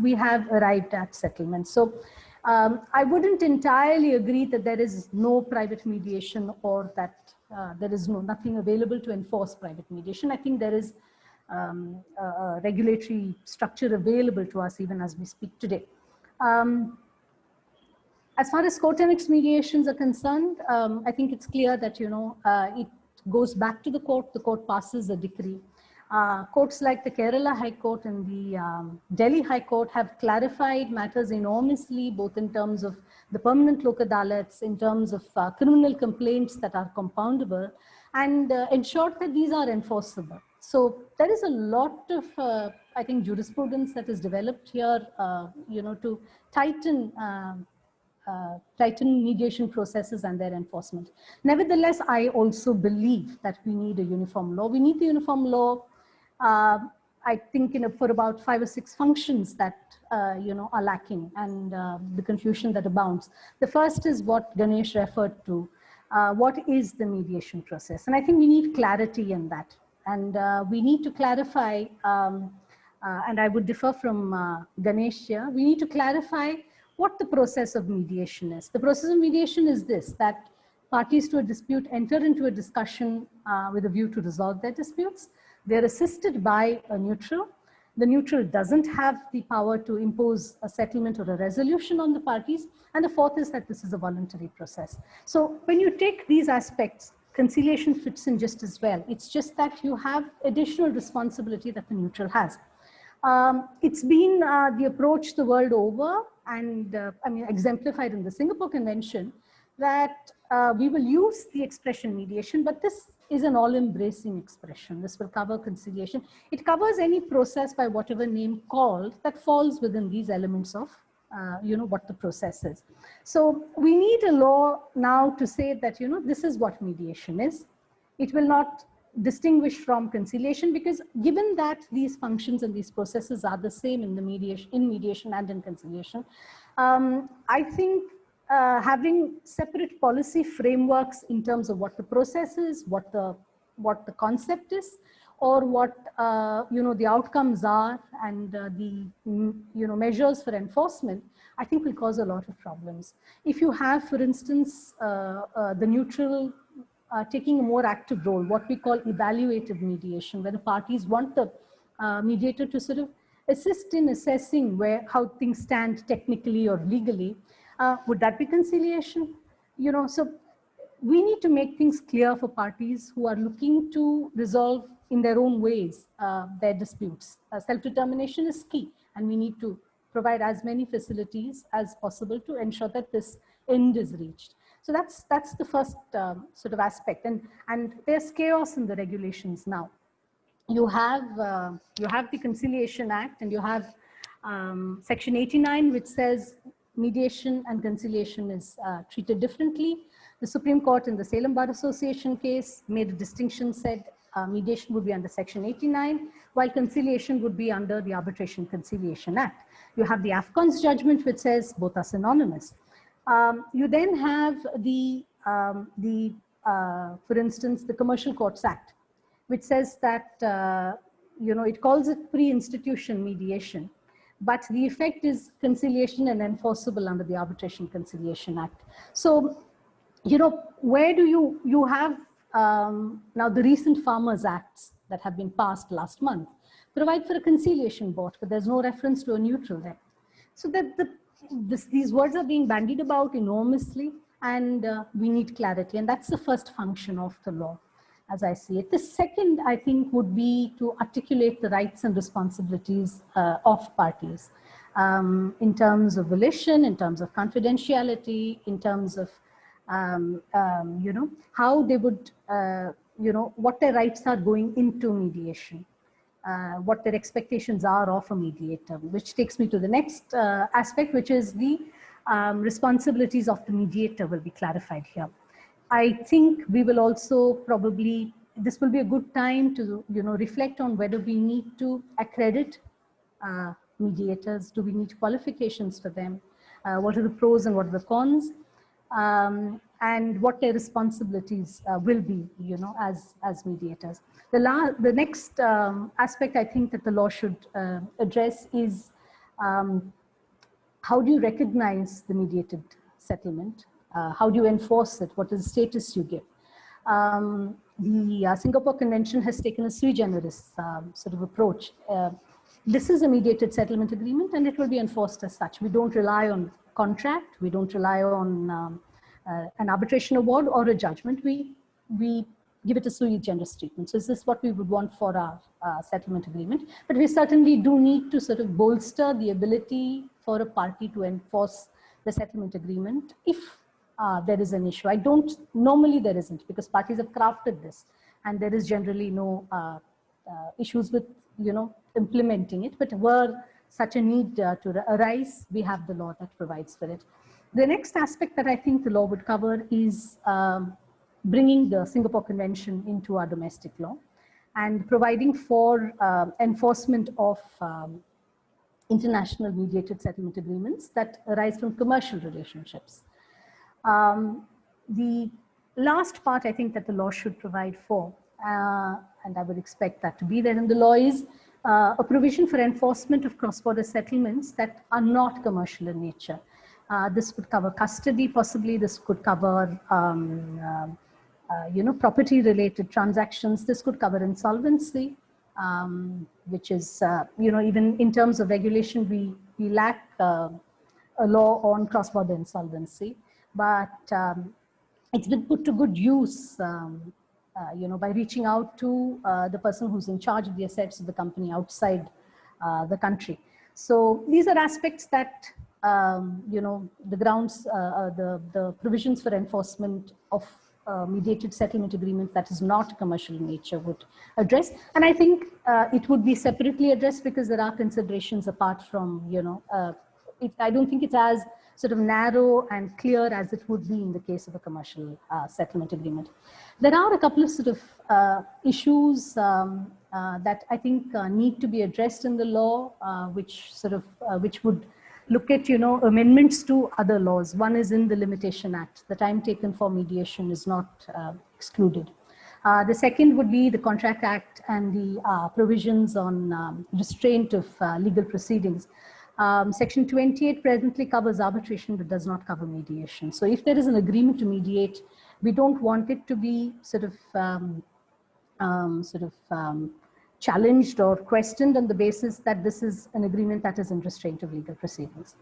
we have arrived at settlement. So I wouldn't entirely agree that there is no private mediation, or that there is nothing available to enforce private mediation. I think there is a regulatory structure available to us even as we speak today. As far as Court-IDEX mediations are concerned, I think it's clear that, it goes back to the court passes a decree. Courts like the Kerala High Court and the Delhi High Court have clarified matters enormously, both in terms of the permanent lok adalats, in terms of criminal complaints that are compoundable, and ensured that these are enforceable. So there is a lot of, I think, jurisprudence that is developed here, to tighten mediation processes and their enforcement. Nevertheless, I also believe that we need a uniform law. We need the uniform law, I think, for about 5 or 6 functions that, are lacking, and the confusion that abounds. The first is what Ganesh referred to. What is the mediation process? And I think we need clarity in that. And we need to clarify, and I would differ from Ganesh here, we need to clarify what the process of mediation is. The process of mediation is this, that parties to a dispute enter into a discussion with a view to resolve their disputes. They're assisted by a neutral. The neutral doesn't have the power to impose a settlement or a resolution on the parties. And the fourth is that this is a voluntary process. So when you take these aspects, conciliation fits in just as well. It's just that you have additional responsibility that the neutral has. It's been the approach the world over, and exemplified in the Singapore Convention, that we will use the expression mediation, but this is an all-embracing expression. This will cover conciliation. It covers any process by whatever name called that falls within these elements of, what the process is. So we need a law now to say that, this is what mediation is. It will not distinguish from conciliation, because given that these functions and these processes are the same in mediation and in conciliation, I think having separate policy frameworks in terms of what the process is, what the concept is, or what the outcomes are, and the measures for enforcement, I think will cause a lot of problems. If you have, for instance, the neutral taking a more active role, what we call evaluative mediation, where the parties want the mediator to sort of assist in assessing how things stand technically or legally, would that be conciliation? So we need to make things clear for parties who are looking to resolve in their own ways their disputes. Self-determination is key, and we need to provide as many facilities as possible to ensure that this end is reached. So that's the first sort of aspect, and there's chaos in the regulations now. You have the Conciliation Act, and you have Section 89, which says mediation and conciliation is treated differently. The Supreme Court in the Salem Bar Association case made a distinction, said mediation would be under Section 89, while conciliation would be under the Arbitration and Conciliation Act. You have the AFCON's judgment, which says both are synonymous. You then have the for instance, the Commercial Courts Act, which says that, it calls it pre-institution mediation, but the effect is conciliation and enforceable under the Arbitration and Conciliation Act. So, where do you have now the recent Farmers Acts that have been passed last month provide for a conciliation board, but there's no reference to a neutral there. So that these words are being bandied about enormously, and we need clarity. And that's the first function of the law, as I see it. The second, I think, would be to articulate the rights and responsibilities of parties in terms of volition, in terms of confidentiality, in terms of, how they would, what their rights are going into mediation. What their expectations are of a mediator, which takes me to the next aspect, which is the responsibilities of the mediator will be clarified here. I think we will also probably, this will be a good time to reflect on whether we need to accredit mediators. Do we need qualifications for them? What are the pros and what are the cons? And what their responsibilities will be, as mediators. The next aspect I think that the law should address is how do you recognize the mediated settlement? How do you enforce it? What is the status you give? The Singapore Convention has taken a sui generis sort of approach. This is a mediated settlement agreement and it will be enforced as such. We don't rely on contract. We don't rely on an arbitration award or a judgment. We give it a sui generis treatment. So this is what we would want for our settlement agreement. But we certainly do need to sort of bolster the ability for a party to enforce the settlement agreement if there is an issue. Normally there isn't, because parties have crafted this and there is generally no issues with, implementing it. But were such a need to arise, we have the law that provides for it. The next aspect that I think the law would cover is bringing the Singapore Convention into our domestic law and providing for enforcement of international mediated settlement agreements that arise from commercial relationships. The last part I think that the law should provide for, and I would expect that to be there in the law, is a provision for enforcement of cross-border settlements that are not commercial in nature. This could cover custody, possibly. This could cover, property-related transactions. This could cover insolvency, which is, even in terms of regulation, we lack a law on cross-border insolvency. But it's been put to good use, by reaching out to the person who's in charge of the assets of the company outside the country. So these are aspects that the grounds, the provisions for enforcement of mediated settlement agreement that is not commercial in nature would address. And I think it would be separately addressed because there are considerations apart from, I don't think it's as sort of narrow and clear as it would be in the case of a commercial settlement agreement. There are a couple of sort of issues that I think need to be addressed in the law, which would look at, amendments to other laws. One is in the Limitation Act. The time taken for mediation is not excluded. The second would be the Contract Act and the provisions on restraint of legal proceedings. Section 28 presently covers arbitration but does not cover mediation. So if there is an agreement to mediate, we don't want it to be challenged or questioned on the basis that this is an agreement that is in restraint of legal proceedings.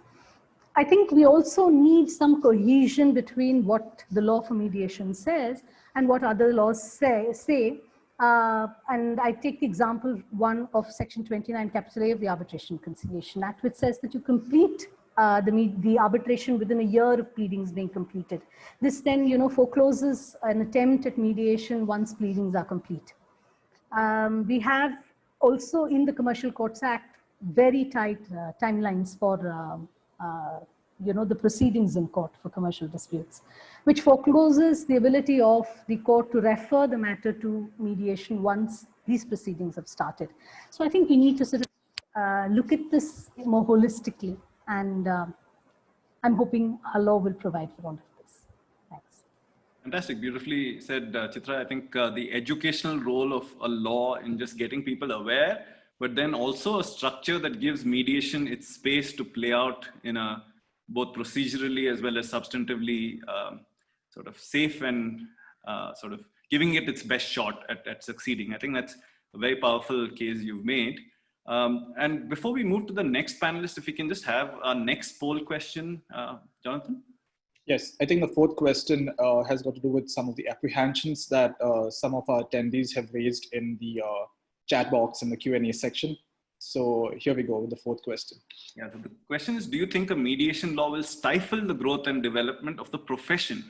I think we also need some cohesion between what the law for mediation says and what other laws say. And I take the example one of Section 29, capital A of the Arbitration and Conciliation Act, which says that you complete the arbitration within a year of pleadings being completed. This then, forecloses an attempt at mediation once pleadings are complete. We have also in the Commercial Courts Act very tight timelines for the proceedings in court for commercial disputes, which forecloses the ability of the court to refer the matter to mediation once these proceedings have started. So I think we need to sort of look at this more holistically, and I'm hoping our law will provide for all of this. Thanks. Fantastic, beautifully said, Chitra. I think the educational role of a law in just getting people aware, but then also a structure that gives mediation its space to play out in a both procedurally as well as substantively sort of safe and sort of giving it its best shot at succeeding. I think that's a very powerful case you've made. And before we move to the next panelist, if we can just have our next poll question, Jonathan. Yes, I think the fourth question has got to do with some of the apprehensions that some of our attendees have raised in the chat box in the Q&A section. So here we go with the fourth question. Yeah, so the question is, do you think a mediation law will stifle the growth and development of the profession?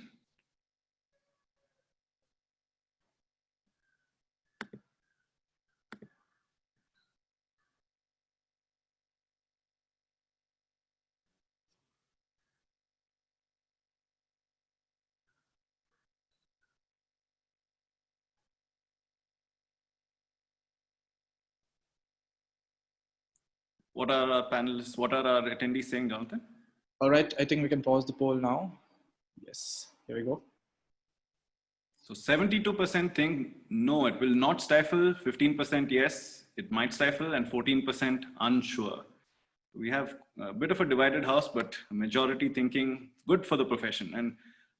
What are our panelists, what are our attendees saying, Jonathan? All right, I think we can pause the poll now. Yes, here we go. So 72% think no, it will not stifle, 15% yes, it might stifle, and 14% unsure. We have a bit of a divided house, but a majority thinking good for the profession.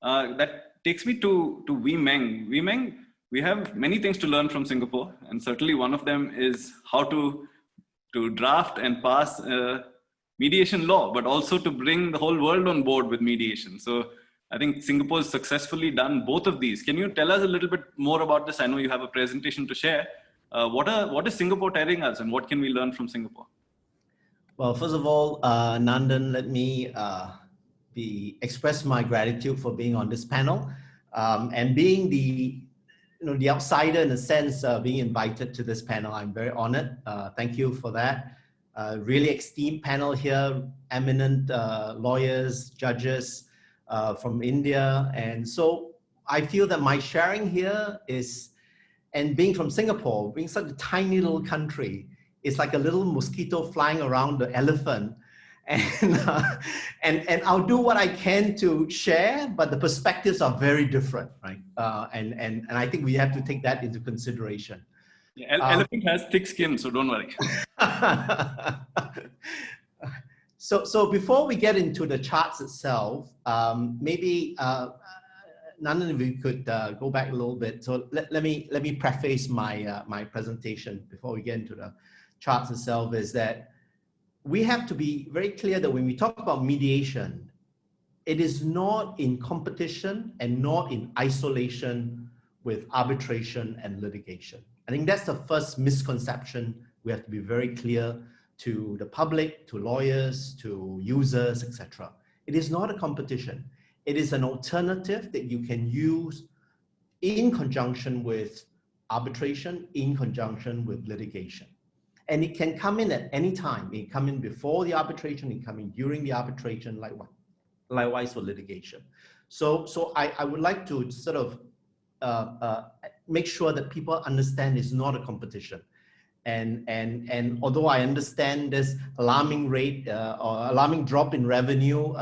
And that takes me to Meng. Meng, we have many things to learn from Singapore, and certainly one of them is how to draft and pass mediation law, but also to bring the whole world on board with mediation. So I think Singapore has successfully done both of these. Can you tell us a little bit more about this? I know you have a presentation to share. What is Singapore telling us, and what can we learn from Singapore? Well, first of all, Nandan, let me express my gratitude for being on this panel and being the outsider in a sense, being invited to this panel. I'm very honored. Thank you for that. Really esteemed panel here, eminent lawyers, judges from India. And so I feel that my sharing here is, and being from Singapore, being such a tiny little country, it's like a little mosquito flying around the elephant. And I'll do what I can to share, but the perspectives are very different, right? And I think we have to take that into consideration. Yeah, elephant has thick skin, so don't worry. So before we get into the charts itself, maybe Nandan, if we could go back a little bit. So let me preface my presentation before we get into the charts itself. Is that we have to be very clear that when we talk about mediation, it is not in competition and not in isolation with arbitration and litigation. I think that's the first misconception. We have to be very clear to the public, to lawyers, to users, etc. It is not a competition. It is an alternative that you can use in conjunction with arbitration, in conjunction with litigation. And it can come in at any time. It can come in before the arbitration, it can come in during the arbitration, likewise for litigation. So I would like to sort of make sure that people understand it's not a competition. And although I understand this alarming rate or alarming drop in revenue,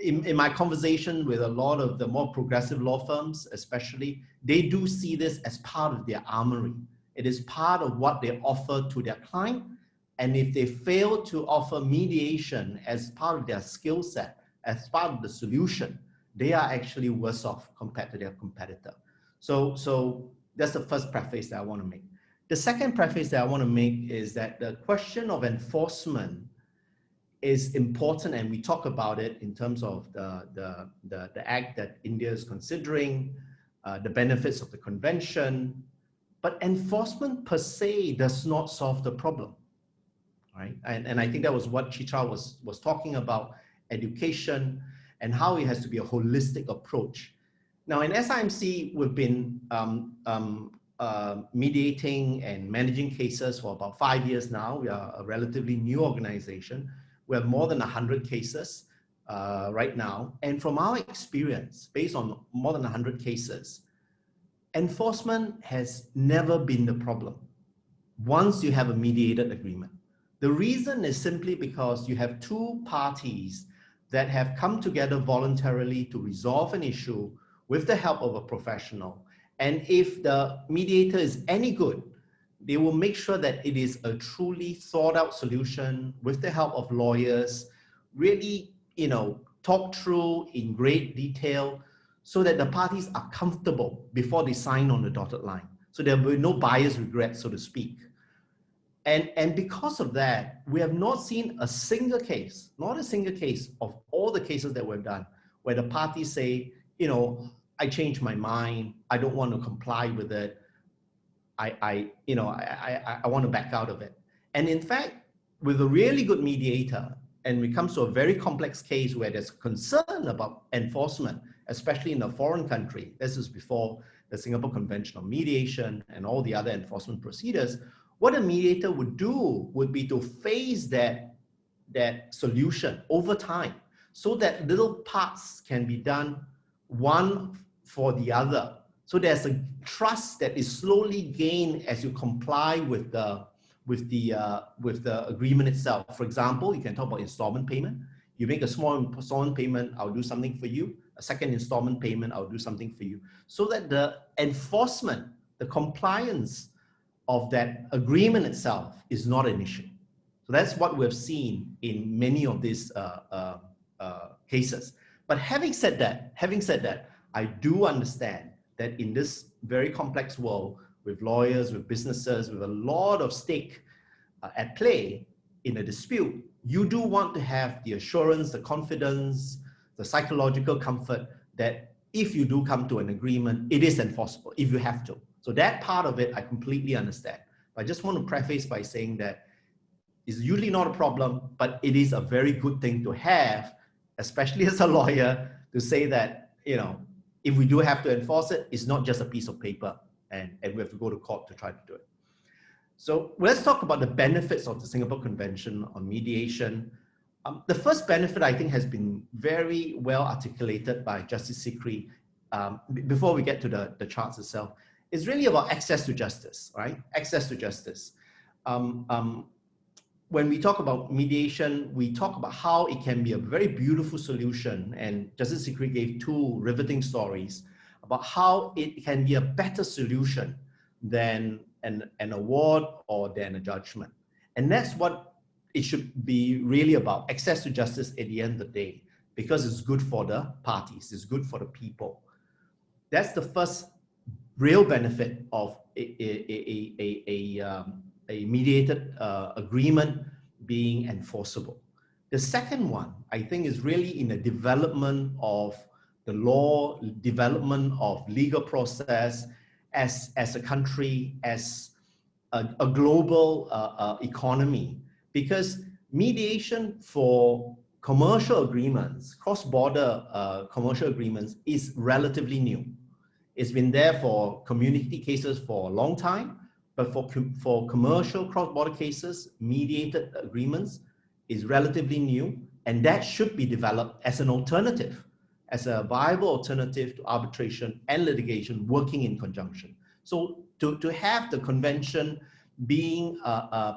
in my conversation with a lot of the more progressive law firms, especially, they do see this as part of their armory. It is part of what they offer to their client. And if they fail to offer mediation as part of their skill set, as part of the solution, they are actually worse off compared to their competitor. So that's the first preface that I want to make. The second preface that I want to make is that the question of enforcement is important, and we talk about it in terms of the act that India is considering, the benefits of the convention. But enforcement per se does not solve the problem, right? And I think that was what Chitra was talking about, education and how it has to be a holistic approach. Now in SIMC, we've been mediating and managing cases for about 5 years now. We are a relatively new organization. We have more than 100 cases right now. And from our experience, based on more than 100 cases, enforcement has never been the problem once you have a mediated agreement. The reason is simply because you have two parties that have come together voluntarily to resolve an issue with the help of a professional. And if the mediator is any good, they will make sure that it is a truly thought out solution with the help of lawyers, really, you know, talk through in great detail so that the parties are comfortable before they sign on the dotted line. So there will be no buyer's regret, so to speak. And because of that, we have not seen a single case, not a single case of all the cases that we've done, where the parties say, you know, I changed my mind, I don't want to comply with it, I want to back out of it. And in fact, with a really good mediator, and it comes to a very complex case where there's concern about enforcement, especially in a foreign country, this is before the Singapore Convention on Mediation and all the other enforcement procedures, what a mediator would do would be to phase that solution over time so that little parts can be done one for the other. So there's a trust that is slowly gained as you comply with the agreement itself. For example, you can talk about installment payment. You make a small installment payment, I'll do something for you. A second installment payment, I'll do something for you. So that the enforcement, the compliance of that agreement itself is not an issue. So that's what we've seen in many of these cases. But having said that, I do understand that in this very complex world with lawyers, with businesses, with a lot of stake at play in a dispute, you do want to have the assurance, the confidence, the psychological comfort that if you do come to an agreement, it is enforceable if you have to. So that part of it, I completely understand. I just want to preface by saying that it's usually not a problem, but it is a very good thing to have, especially as a lawyer, to say that, you know, if we do have to enforce it, it's not just a piece of paper and we have to go to court to try to do it. So let's talk about the benefits of the Singapore Convention on Mediation. The first benefit, I think, has been very well articulated by Justice Sikri before we get to the charts itself. It's really about access to justice, right? Access to justice. When we talk about mediation, we talk about how it can be a very beautiful solution. And Justice Sikri gave two riveting stories about how it can be a better solution than an award or than a judgment. And that's what it should be really about, access to justice at the end of the day, because it's good for the parties, it's good for the people. That's the first real benefit of a mediated agreement being enforceable. The second one, I think, is really in the development of the law, development of legal process as a country, as a global economy, because mediation for commercial agreements, cross-border commercial agreements, is relatively new. It's been there for community cases for a long time, but for commercial cross-border cases, mediated agreements is relatively new, and that should be developed as an alternative, as a viable alternative to arbitration and litigation working in conjunction. So to have the convention being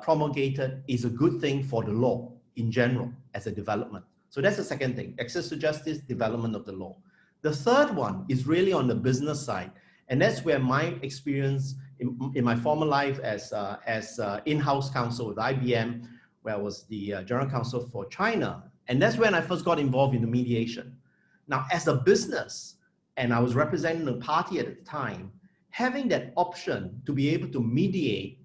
promulgated is a good thing for the law in general as a development. So that's the second thing, access to justice, development of the law. The third one is really on the business side. And that's where my experience in my former life as in-house counsel with IBM, where I was the general counsel for China. And that's when I first got involved in the mediation. Now, as a business, and I was representing the party at the time, having that option to be able to mediate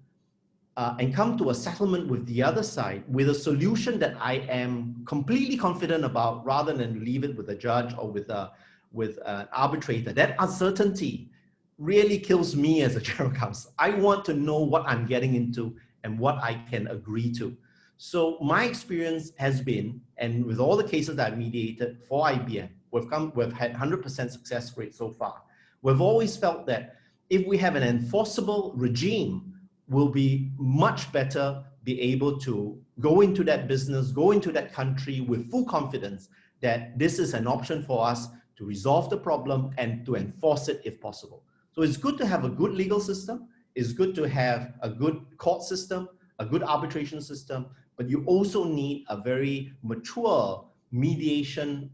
and come to a settlement with the other side with a solution that I am completely confident about, rather than leave it with a judge or with an arbitrator, that uncertainty really kills me as a general counsel. I want to know what I'm getting into and what I can agree to. So my experience has been, and with all the cases that I've mediated for IBM, we've had 100% success rate so far. We've always felt that if we have an enforceable regime, we'll be much better be able to go into that business, go into that country with full confidence that this is an option for us to resolve the problem and to enforce it if possible. So it's good to have a good legal system. It's good to have a good court system, a good arbitration system, but you also need a very mature mediation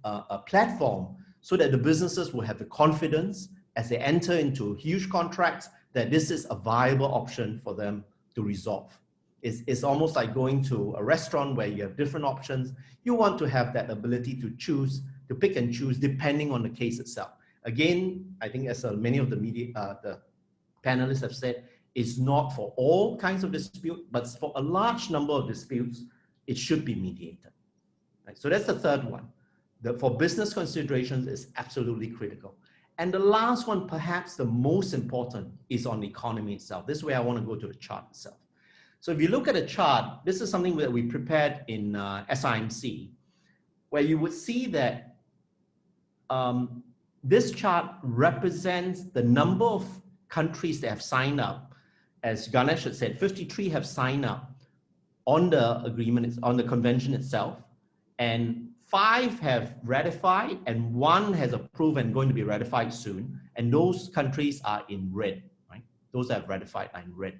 platform so that the businesses will have the confidence as they enter into huge contracts that this is a viable option for them to resolve. It's almost like going to a restaurant where you have different options. You want to have that ability to choose, to pick and choose depending on the case itself. Again, I think as many of the panelists have said, it's not for all kinds of dispute, but for a large number of disputes, it should be mediated. Right? So that's the third one. For business considerations is absolutely critical. And the last one, perhaps the most important, is on the economy itself. This is where I want to go to the chart itself. So if you look at the chart, this is something that we prepared in SIMC, where you would see that this chart represents the number of countries that have signed up. As Ganesh had said, 53 have signed up on the agreement, on the convention itself, and 5 have ratified, and 1 has approved and going to be ratified soon. And those countries are in red, right? Those that have ratified are in red.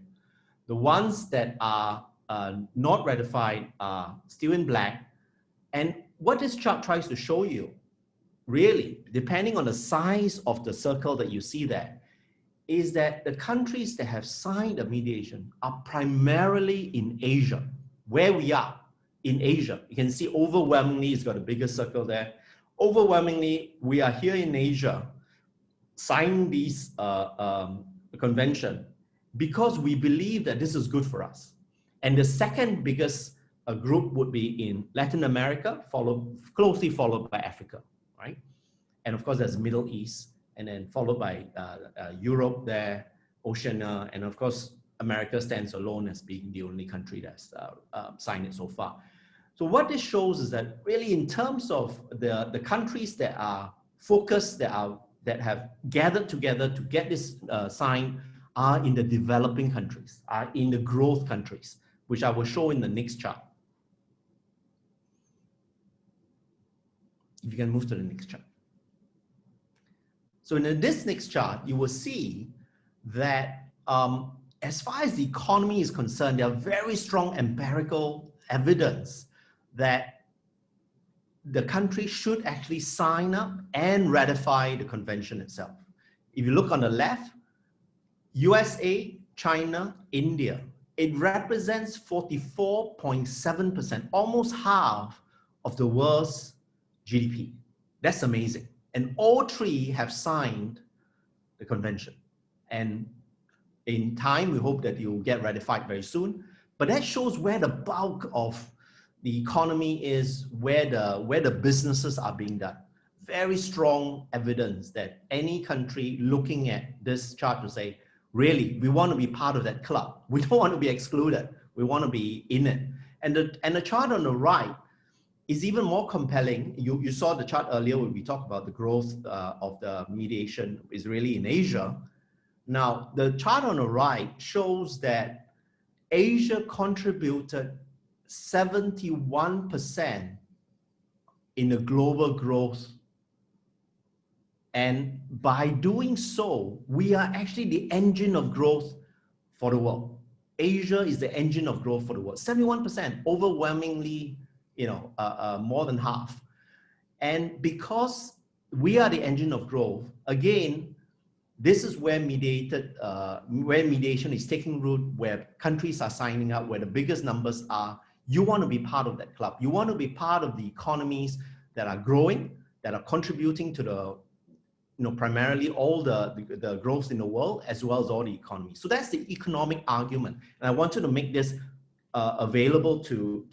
The ones that are not ratified are still in black. And what this chart tries to show you, really, depending on the size of the circle that you see there, is that the countries that have signed a mediation are primarily in Asia, where we are in Asia. You can see overwhelmingly, it's got a bigger circle there. Overwhelmingly, we are here in Asia signing these convention because we believe that this is good for us. And the second biggest group would be in Latin America, closely followed by Africa, right? And of course, there's Middle East, and then followed by Europe there, Oceania, and of course, America stands alone as being the only country that's signed it so far. So what this shows is that really in terms of the countries that are focused, that have gathered together to get this signed, are in the developing countries, are in the growth countries, which I will show in the next chart. If you can move to the next chart. So in this next chart, you will see that as far as the economy is concerned, there are very strong empirical evidence that the country should actually sign up and ratify the convention itself. If you look on the left, USA, China, India, it represents 44.7%, almost half of the world's GDP. That's amazing. And all 3 have signed the convention. And in time, we hope that it will get ratified very soon. But that shows where the bulk of the economy is, where the businesses are being done. Very strong evidence that any country looking at this chart will say, really, we want to be part of that club. We don't want to be excluded. We want to be in it. And the chart on the right is even more compelling. You saw the chart earlier when we talked about the growth of the mediation is really in Asia. Now, the chart on the right shows that Asia contributed 71% in the global growth. And by doing so, we are actually the engine of growth for the world. Asia is the engine of growth for the world. 71%, overwhelmingly, more than half. And because we are the engine of growth, again, this is where mediation is taking root, where countries are signing up, where the biggest numbers are. You want to be part of that club. You want to be part of the economies that are growing, that are contributing to the, primarily all the growth in the world, as well as all the economies. So that's the economic argument. And I wanted to make this available to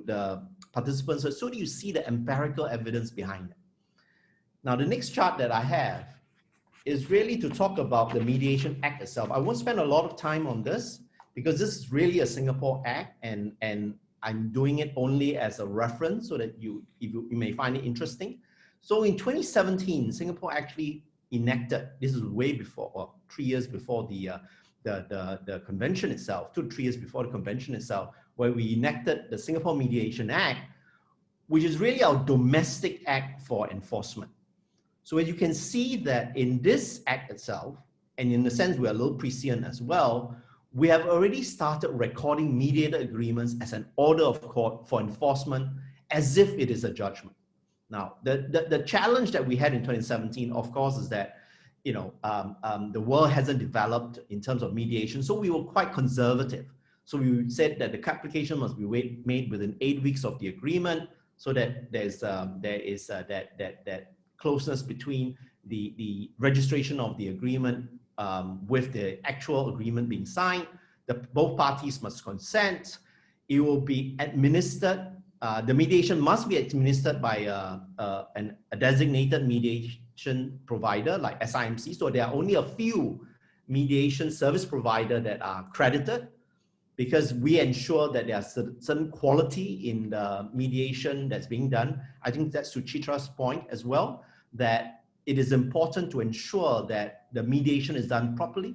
the participants so that you see the empirical evidence behind it. Now, the next chart that I have is really to talk about the Mediation Act itself. I won't spend a lot of time on this because this is really a Singapore Act, and I'm doing it only as a reference so that you may find it interesting. So in 2017, Singapore actually enacted, this is way before, or 3 years before the convention itself, 2 to 3 years before the convention itself, where we enacted the Singapore Mediation Act, which is really our domestic act for enforcement. So as you can see that in this act itself, and in the sense we're a little prescient as well, we have already started recording mediated agreements as an order of court for enforcement as if it is a judgment. Now, the challenge that we had in 2017, of course, is that the world hasn't developed in terms of mediation, so we were quite conservative. So we said that the application must be made within 8 weeks of the agreement, so that there is that closeness between the registration of the agreement with the actual agreement being signed. Both parties must consent. It will be administered. The mediation must be administered by a designated mediation provider like SIMC. So there are only a few mediation service providers that are accredited, because we ensure that there are certain quality in the mediation that's being done. I think that's to Chitra's point as well, that it is important to ensure that the mediation is done properly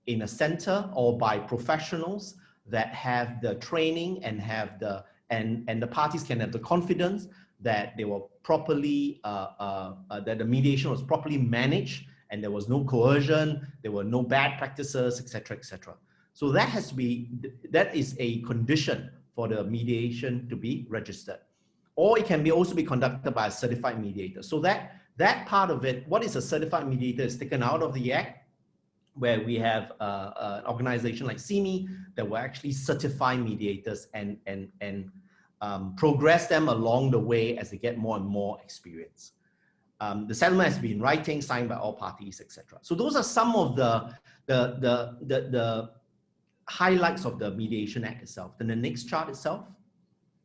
in a center or by professionals that have the training and have and the parties can have the confidence that they were properly, that the mediation was properly managed and there was no coercion, there were no bad practices, etc., etc. So that has to be, that is a condition for the mediation to be registered. Or it can also be conducted by a certified mediator. So that part of it, what is a certified mediator, is taken out of the Act, where we have an organization like CME that will actually certify mediators and progress them along the way as they get more and more experience. The settlement has been in writing, signed by all parties, etc. So those are some of the highlights of the Mediation Act itself. Then the next chart itself,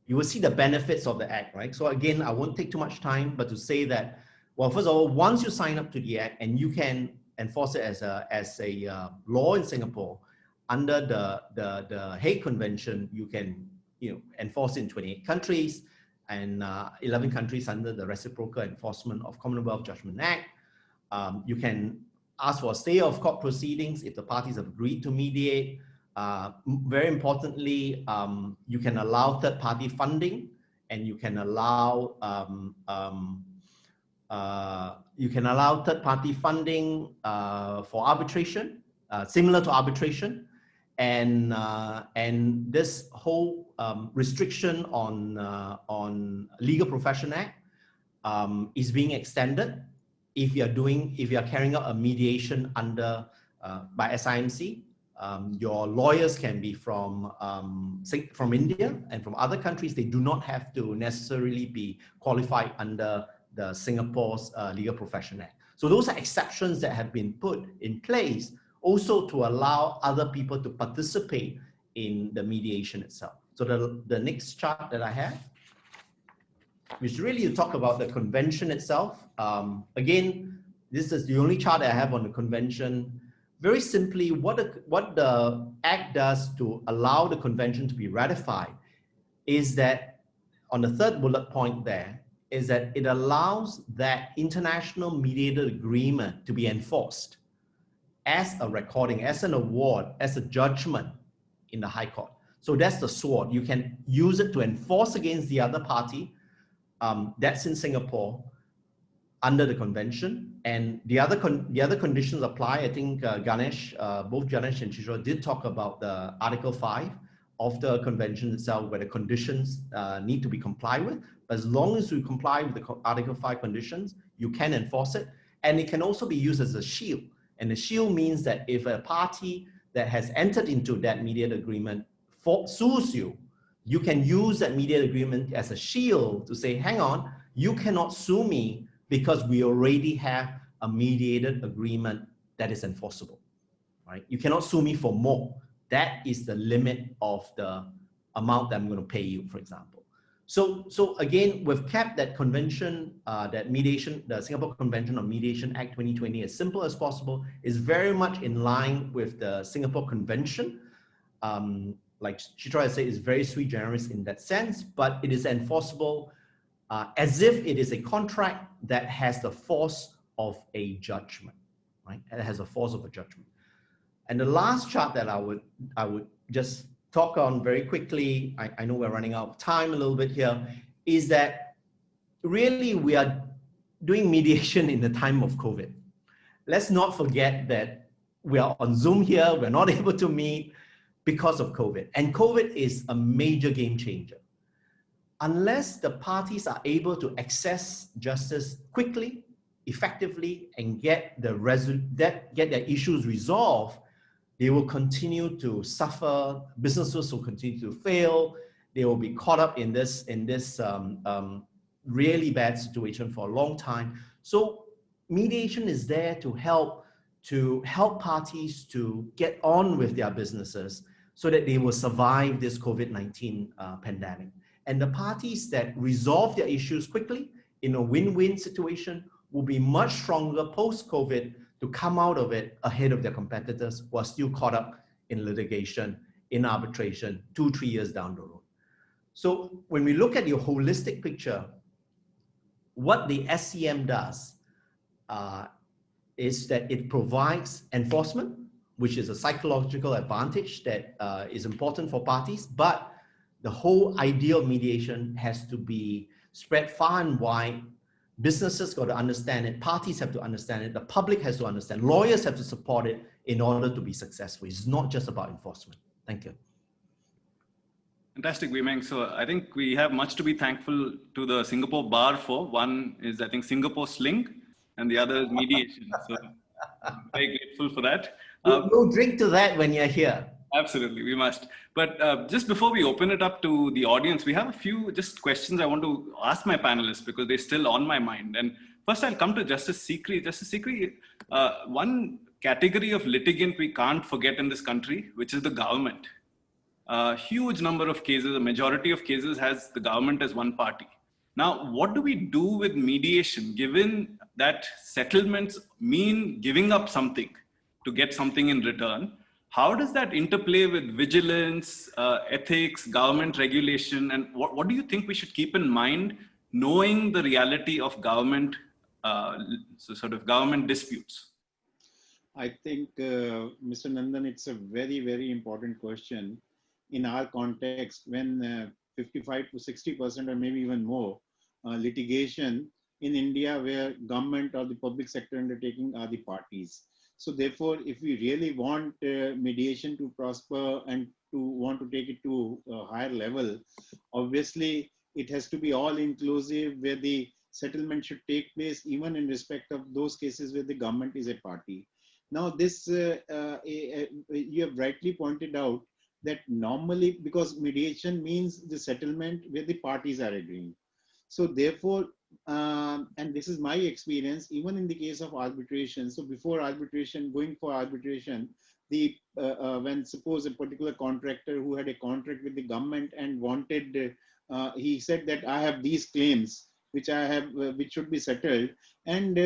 you will see the benefits of the Act, right? So again, I won't take too much time, but to say that, well, first of all, once you sign up to the Act and you can enforce it as a law in Singapore under the Hague Convention, you can enforce it in 28 countries and 11 countries under the Reciprocal Enforcement of Commonwealth Judgment Act. You can ask for a stay of court proceedings if the parties have agreed to mediate. Very importantly, you can allow third-party funding, and you can allow third-party funding for arbitration, similar to arbitration, and this whole restriction on Legal Profession Act is being extended if you are carrying out a mediation under by SIMC. Your lawyers can be from India and from other countries. They do not have to necessarily be qualified under the Singapore's Legal Profession Act. So those are exceptions that have been put in place also to allow other people to participate in the mediation itself. So the next chart that I have, which really to talk about the convention itself. Again, this is the only chart I have on the convention. Very simply, what the Act does to allow the convention to be ratified is that, on the third bullet point there, is that it allows that international mediated agreement to be enforced as a recording, as an award, as a judgment in the High Court. So that's the sword. You can use it to enforce against the other party. That's in Singapore under the convention, and the other conditions apply. I think Ganesh, both Ganesh and Chitra did talk about the Article 5 of the convention itself, where the conditions need to be complied with. But as long as you comply with the Article 5 conditions, you can enforce it, and it can also be used as a shield. And the shield means that if a party that has entered into that mediated agreement sues you, you can use that mediated agreement as a shield to say, hang on, you cannot sue me because we already have a mediated agreement that is enforceable, right? You cannot sue me for more. That is the limit of the amount that I'm going to pay you, for example. So again, we've kept that convention, that mediation, the Singapore Convention on Mediation Act 2020, as simple as possible. Is very much in line with the Singapore Convention. Like Chitra said, is very sui generis in that sense, but it is enforceable as if it is a contract that has the force of a judgment, right? It has the force of a judgment. And the last chart that I would just talk on very quickly, I know we're running out of time a little bit here, is that really we are doing mediation in the time of COVID. Let's not forget that we are on Zoom here, we're not able to meet because of COVID. And COVID is a major game changer. unless the parties are able to access justice quickly, effectively, and get their issues resolved, they will continue to suffer. Businesses will continue to fail. They will be caught up in this really bad situation for a long time. So mediation is there to help parties to get on with their businesses so that they will survive this COVID-19 pandemic. And the parties that resolve their issues quickly in a win-win situation will be much stronger post-COVID to come out of it ahead of their competitors who are still caught up in litigation, in arbitration, 2-3 years down the road. So when we look at your holistic picture, what the SCM does is that it provides enforcement, which is a psychological advantage that is important for parties, but the whole idea of mediation has to be spread far and wide. Businesses got to understand it, parties have to understand it, the public has to understand, lawyers have to support it in order to be successful. It's not just about enforcement. Thank you. Fantastic, Meng. So I think we have much to be thankful to the Singapore Bar for. One is, I think, Singapore Sling, and the other is mediation. So I'm very grateful for that. We'll drink to that when you're here. Absolutely, we must. But just before we open it up to the audience, we have a few just questions I want to ask my panelists because they're still on my mind. And first I'll come to Justice Sikri. Justice Sikri, one category of litigant we can't forget in this country, which is the government. A huge number of cases, a majority of cases has the government as one party. Now, what do we do with mediation, given that settlements mean giving up something to get something in return? How does that interplay with vigilance, ethics, government regulation? And what do you think we should keep in mind, knowing the reality of government, sort of government disputes? I think, Mr. Nandan, it's a very, very important question. In our context, when 55 to 60% or maybe even more litigation in India where government or the public sector undertaking are the parties. So therefore, if we really want mediation to prosper and to want to take it to a higher level, obviously it has to be all inclusive where the settlement should take place even in respect of those cases where the government is a party. Now this, you have rightly pointed out that normally, because mediation means the settlement where the parties are agreeing. So therefore, and this is my experience, even in the case of arbitration. So before arbitration, going for arbitration, the when suppose a particular contractor who had a contract with the government and wanted, he said that I have these claims which I have, which should be settled. And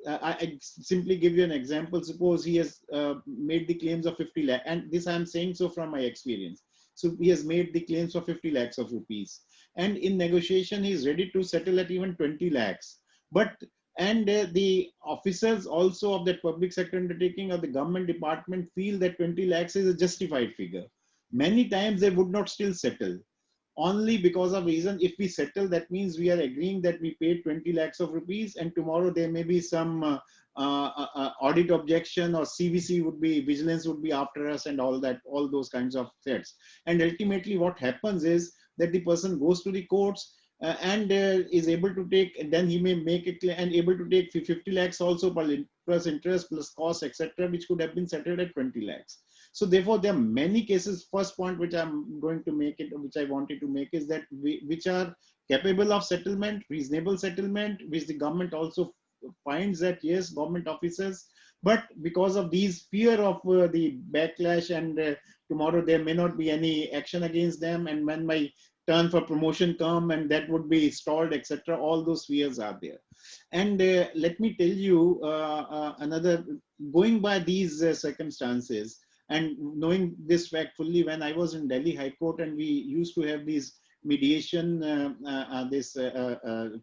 I simply give you an example. Suppose he has made the claims of 50 lakh, and this I'm saying so from my experience. So he has made the claims for 50 lakhs of rupees. And in negotiation, he is ready to settle at even 20 lakhs. But, and the officers also of that public sector undertaking or the government department feel that 20 lakhs is a justified figure. Many times they would not still settle. Only because of reason, if we settle, that means we are agreeing that we paid 20 lakhs of rupees and tomorrow there may be some audit objection or CVC would be, vigilance would be after us and all that, all those kinds of threats. And ultimately what happens is that the person goes to the courts and is able to take, and then he may make it and able to take 50 lakhs also plus interest plus cost, etc., which could have been settled at 20 lakhs. So therefore, there are many cases. First point which I'm going to make it, which I wanted to make is that which are capable of settlement, reasonable settlement, which the government also finds that yes, government officers, but because of these fear of the backlash and tomorrow there may not be any action against them, and when my turn for promotion come and that would be stalled, etc. All those fears are there. And let me tell you another, going by these circumstances, and knowing this fact fully, when I was in Delhi High Court and we used to have these mediation,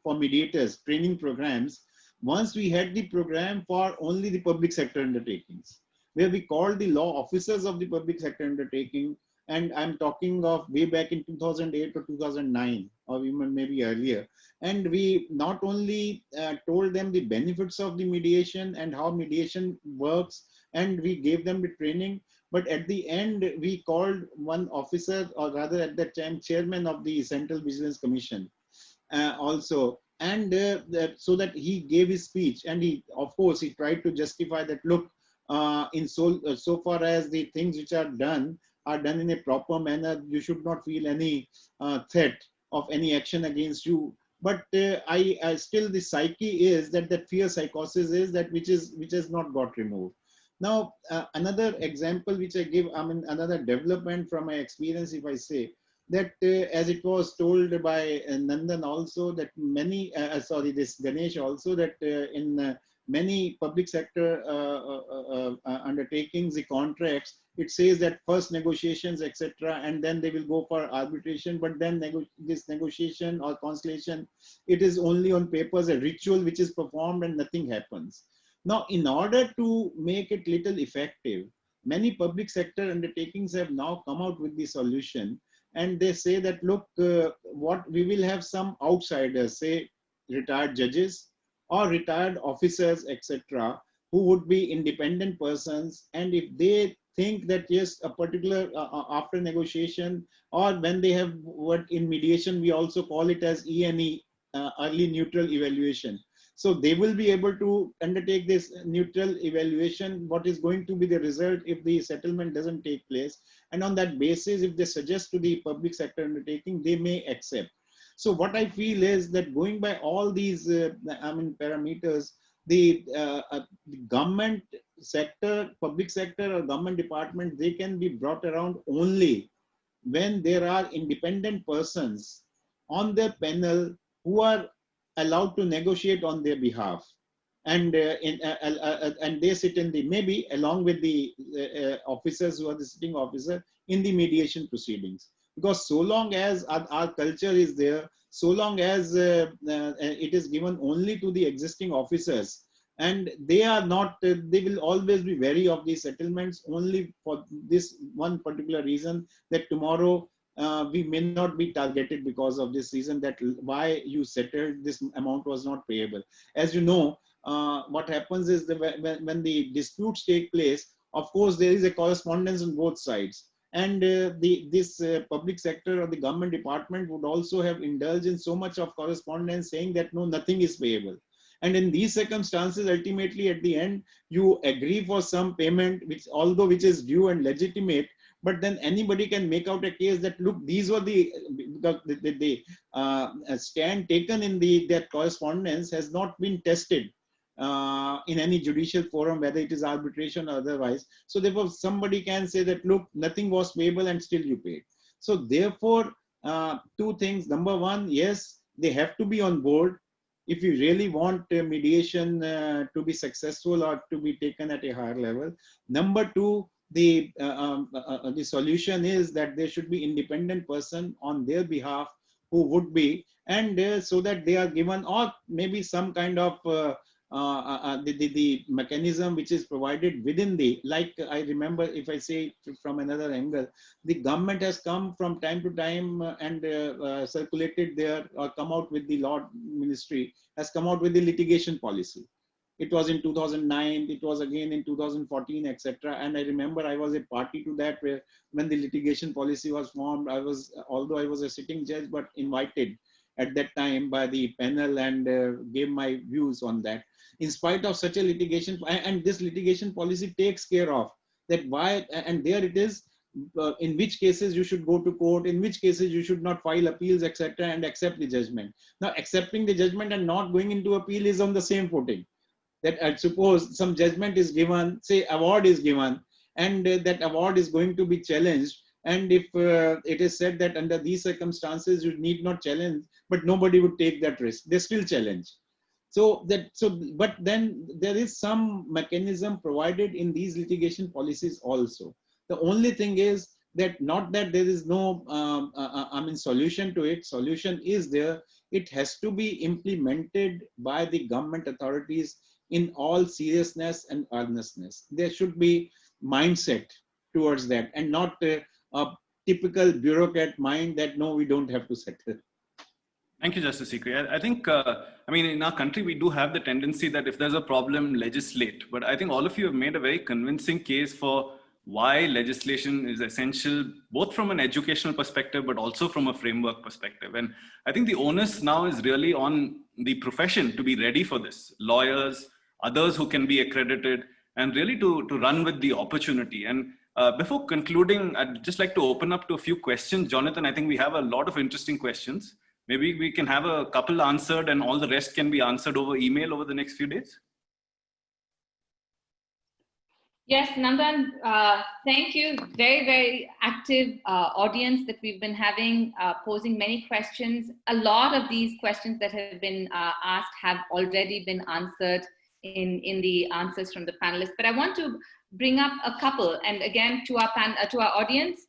for mediators, training programs, once we had the program for only the public sector undertakings, where we called the law officers of the public sector undertaking, and I'm talking of way back in 2008 or 2009, or even maybe earlier. And we not only told them the benefits of the mediation and how mediation works, and we gave them the training, But at the end, we called one officer, or rather at that time, chairman of the Central Vigilance Commission also. And so that he gave his speech, and he, of course, he tried to justify that, look, so far as the things which are done in a proper manner, you should not feel any threat of any action against you. But I still, the psyche is that fear psychosis is that which has not got removed. Now, another example which I give, I mean, another development from my experience, if I say, that as it was told by Nandan also, that many, this Ganesh also, that in many public sector undertakings, the contracts, it says that first negotiations, etc., and then they will go for arbitration, but then this negotiation or conciliation, it is only on papers, a ritual which is performed and nothing happens. Now, in order to make it little effective, many public sector undertakings have now come out with the solution. And they say that, look, what we will have some outsiders, say retired judges or retired officers, etc., who would be independent persons. And if they think that, yes, a particular after negotiation, or when they have what in mediation, we also call it as ENE, early neutral evaluation. So they will be able to undertake this neutral evaluation, what is going to be the result if the settlement doesn't take place. And on that basis, if they suggest to the public sector undertaking, they may accept. So what I feel is that going by all these parameters, the government sector, public sector or government department, they can be brought around only when there are independent persons on their panel who are allowed to negotiate on their behalf, and and they sit in the, maybe along with the officers who are the sitting officer in the mediation proceedings. Because so long as our culture is there, so long as it is given only to the existing officers, and they are not, they will always be wary of these settlements only for this one particular reason, that tomorrow we may not be targeted because of this reason, that why you settled, this amount was not payable. As you know, what happens is that when the disputes take place, of course, there is a correspondence on both sides. And this public sector or the government department would also have indulged in so much of correspondence saying that no, nothing is payable. And in these circumstances, ultimately at the end, you agree for some payment, which is due and legitimate, but then anybody can make out a case that, look, these were the stand taken in that correspondence has not been tested in any judicial forum, whether it is arbitration or otherwise. So therefore, somebody can say that, look, nothing was payable and still you paid. So therefore, two things. Number one, yes, they have to be on board if you really want mediation to be successful or to be taken at a higher level. Number two, the solution is that there should be independent person on their behalf who would be, and so that they are given, or maybe some kind of the mechanism which is provided within the, like I remember, if I say from another angle, the government has come from time to time and circulated there, or come out with, the law ministry has come out with the litigation policy. It was in 2009, it was again in 2014, etc. And I remember I was a party to that, where when the litigation policy was formed, although I was a sitting judge, but invited at that time by the panel and gave my views on that. In spite of such a litigation, and this litigation policy takes care of that why, and there it is, in which cases you should go to court, in which cases you should not file appeals, etc., and accept the judgment. Now, accepting the judgment and not going into appeal is on the same footing. That I suppose some judgment is given, say award is given, and that award is going to be challenged. And if it is said that under these circumstances you need not challenge, but nobody would take that risk, they still challenge. But then there is some mechanism provided in these litigation policies also. The only thing is that not that there is no solution to it. Solution is there. It has to be implemented by the government authorities in all seriousness and earnestness. There should be mindset towards that, and not a typical bureaucrat mind that no, we don't have to settle. Thank you, Justice Sikri. I think, in our country, we do have the tendency that if there's a problem, legislate. But I think all of you have made a very convincing case for why legislation is essential, both from an educational perspective, but also from a framework perspective. And I think the onus now is really on the profession to be ready for this. Lawyers, others who can be accredited, and really to run with the opportunity. And before concluding, I'd just like to open up to a few questions. Jonathan, I think we have a lot of interesting questions. Maybe we can have a couple answered and all the rest can be answered over email over the next few days. Yes, Nandan, thank you. Very, very active audience that we've been having, posing many questions. A lot of these questions that have been asked have already been answered in the answers from the panelists. But I want to bring up a couple, and again to our audience,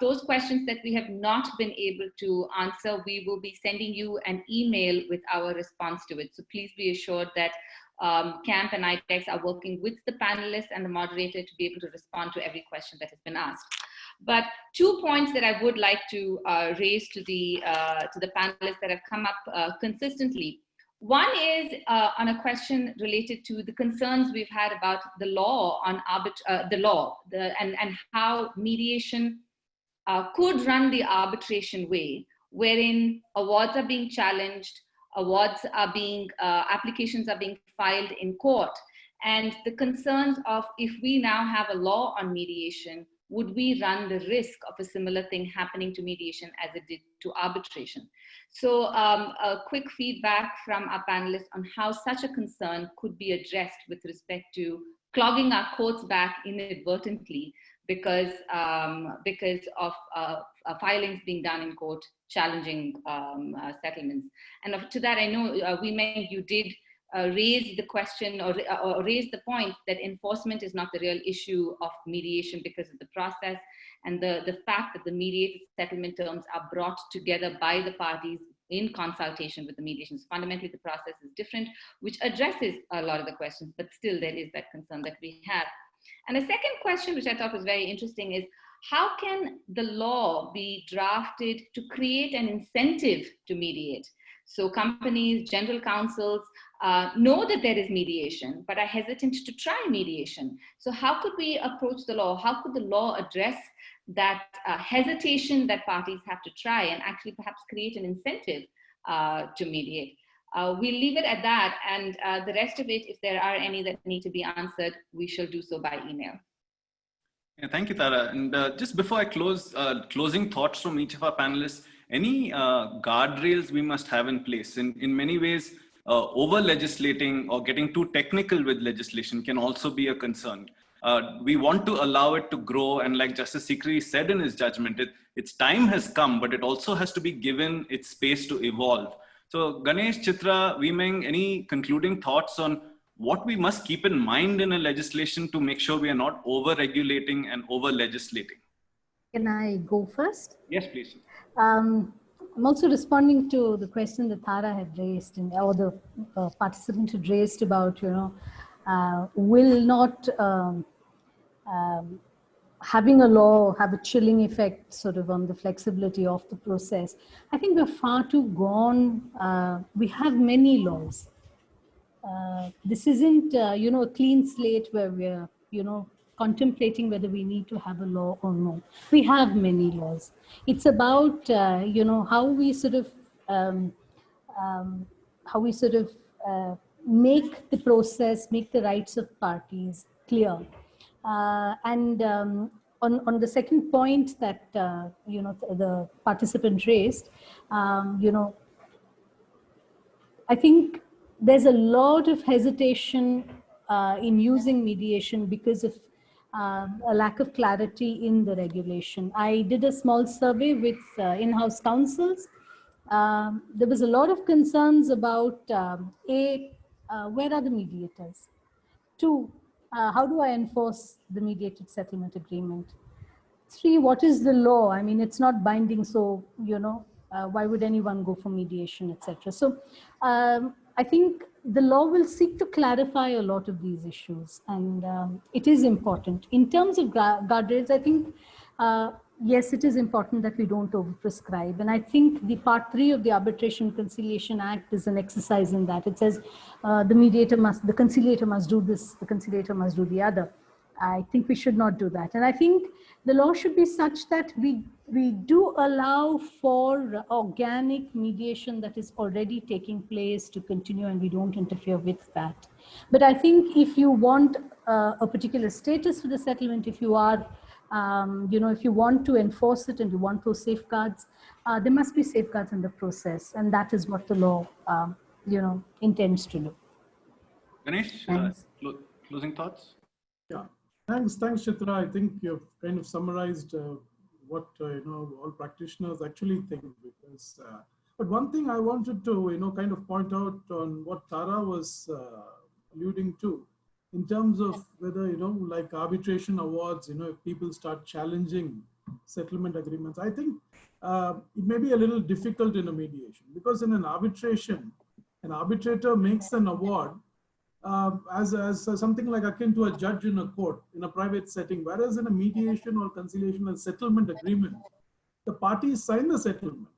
those questions that we have not been able to answer, we will be sending you an email with our response to it. So please be assured that CAMP and IDEX are working with the panelists and the moderator to be able to respond to every question that has been asked. But 2 points that I would like to raise to the panelists that have come up consistently. One is on a question related to the concerns we've had about the law on and how mediation could run the arbitration way, wherein awards are being challenged, awards are being, applications are being filed in court. And the concerns of, if we now have a law on mediation, would we run the risk of a similar thing happening to mediation as it did to arbitration? So a quick feedback from our panelists on how such a concern could be addressed with respect to clogging our courts back inadvertently because of filings being done in court challenging settlements. And to that, I know, Meng, you did raise the question or raise the point that enforcement is not the real issue of mediation because of the process and the fact that the mediated settlement terms are brought together by the parties in consultation with the mediation. So fundamentally, the process is different, which addresses a lot of the questions, but still there is that concern that we have. And a second question, which I thought was very interesting, is how can the law be drafted to create an incentive to mediate? So companies, general counsels know that there is mediation, but are hesitant to try mediation. So how could we approach the law? How could the law address that hesitation that parties have to try and actually perhaps create an incentive to mediate? We'll leave it at that, and the rest of it, if there are any that need to be answered, we shall do so by email. Yeah, thank you, Tara. And just before I close, closing thoughts from each of our panelists, any guardrails we must have in place? In many ways, over-legislating or getting too technical with legislation can also be a concern. We want to allow it to grow, and like Justice Sikri said in his judgment, its time has come, but it also has to be given its space to evolve. So Ganesh, Chitra, Meng, any concluding thoughts on what we must keep in mind in a legislation to make sure we are not over-regulating and over-legislating? Can I go first? Yes, please. I'm also responding to the question that Tara had raised, or the participant had raised about, will not having a law have a chilling effect sort of on the flexibility of the process. I think we're far too gone. We have many laws. This isn't, a clean slate where we're, contemplating whether we need to have a law or no. We have many laws. It's about, how we sort of, make the process, make the rights of parties clear. On the second point that, the participant raised, I think there's a lot of hesitation in using mediation because of a lack of clarity in the regulation. I did a small survey with in-house counsels. There was a lot of concerns about where are the mediators? 2, how do I enforce the mediated settlement agreement? 3, what is the law? I mean, it's not binding, so, why would anyone go for mediation, etc. So I think the law will seek to clarify a lot of these issues, and it is important. In terms of guardrails, I think, yes, it is important that we don't overprescribe. And I think the part 3 of the Arbitration and Conciliation Act is an exercise in that. It says the conciliator must do this, the conciliator must do the other. I think we should not do that. And I think the law should be such that we do allow for organic mediation that is already taking place to continue, and we don't interfere with that. But I think if you want a particular status for the settlement, if you are, if you want to enforce it and you want those safeguards, there must be safeguards in the process, and that is what the law, intends to do. Ganesh, closing thoughts? Yeah, thanks, Chitra. I think you've kind of summarized what all practitioners actually think. Because, but one thing I wanted to kind of point out on what Tara was alluding to, in terms of whether like arbitration awards, if people start challenging settlement agreements, I think it may be a little difficult in a mediation, because in an arbitration, an arbitrator makes an award as something like akin to a judge in a court in a private setting, whereas in a mediation or conciliation and settlement agreement, the parties sign the settlement.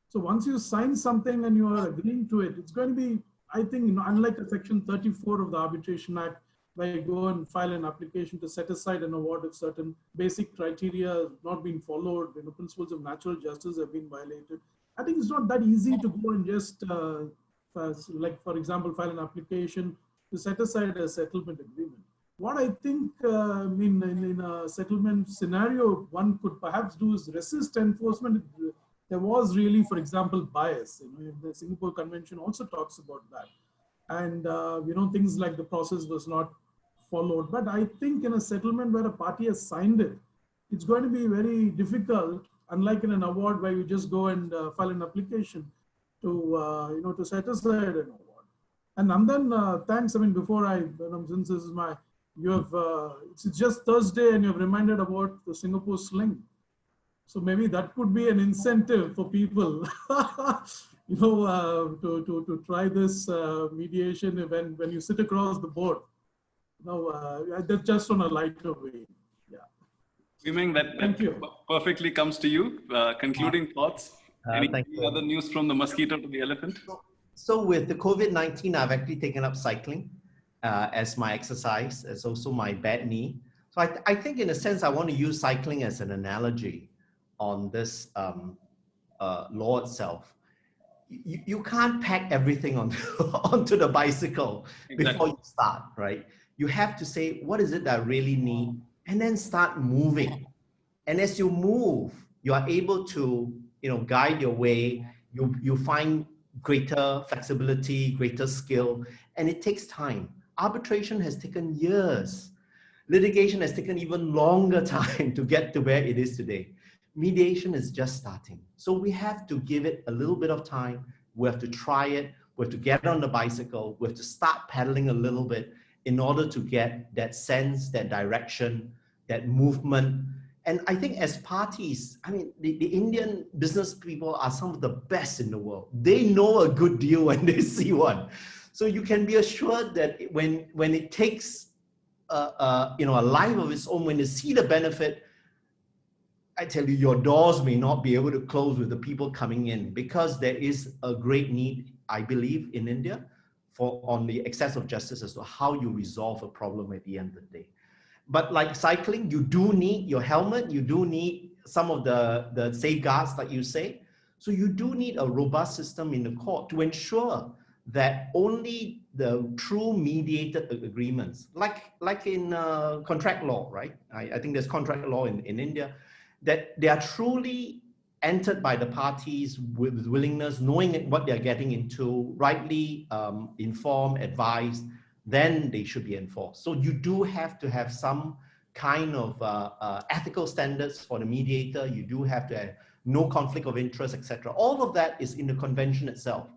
So once you sign something and you are agreeing to it, it's going to be, I think, unlike a section 34 of the Arbitration Act, where you go and file an application to set aside an award if certain basic criteria have not been followed, principles of natural justice have been violated. I think it's not that easy to go and just, like, for example, file an application to set aside a settlement agreement. What I think, in a settlement scenario, one could perhaps do is resist enforcement. There was really, for example, bias. The Singapore Convention also talks about that. And, things like the process was not followed. But I think in a settlement where a party has signed it, it's going to be very difficult, unlike in an award where you just go and file an application to, to set aside an award. And Nandan, thanks. I mean, before since this is it's just Thursday and you've reminded about the Singapore sling. So maybe that could be an incentive for people, to try this mediation when you sit across the board. That's just on a lighter way. Yeah. Meng, that perfectly comes to you. Concluding thoughts. Any other news from the mosquito to the elephant? So with the COVID-19, I've actually taken up cycling as my exercise. It's also my bad knee. So I think in a sense, I want to use cycling as an analogy on this law itself. You can't pack everything onto the bicycle before you start, right? You have to say, what is it that I really need? And then start moving. And as you move, you are able to, guide your way. You find greater flexibility, greater skill, and it takes time. Arbitration has taken years. Litigation has taken even longer time to get to where it is today. Mediation is just starting. So we have to give it a little bit of time. We have to try it. We have to get on the bicycle. We have to start pedaling a little bit in order to get that sense, that direction, that movement. And I think as parties, I mean, the Indian business people are some of the best in the world. They know a good deal when they see one. So you can be assured that when it takes a life of its own, when they see the benefit, I tell you, your doors may not be able to close with the people coming in, because there is a great need, I believe, in India on the access of justice as to how you resolve a problem at the end of the day. But like cycling, you do need your helmet, you do need some of the safeguards, like you say. So you do need a robust system in the court to ensure that only the true mediated agreements, like in contract law, right? I think there's contract law in India, that they are truly entered by the parties with willingness, knowing what they're getting into, rightly informed, advised, then they should be enforced. So you do have to have some kind of ethical standards for the mediator. You do have to have no conflict of interest, etc. All of that is in the convention itself.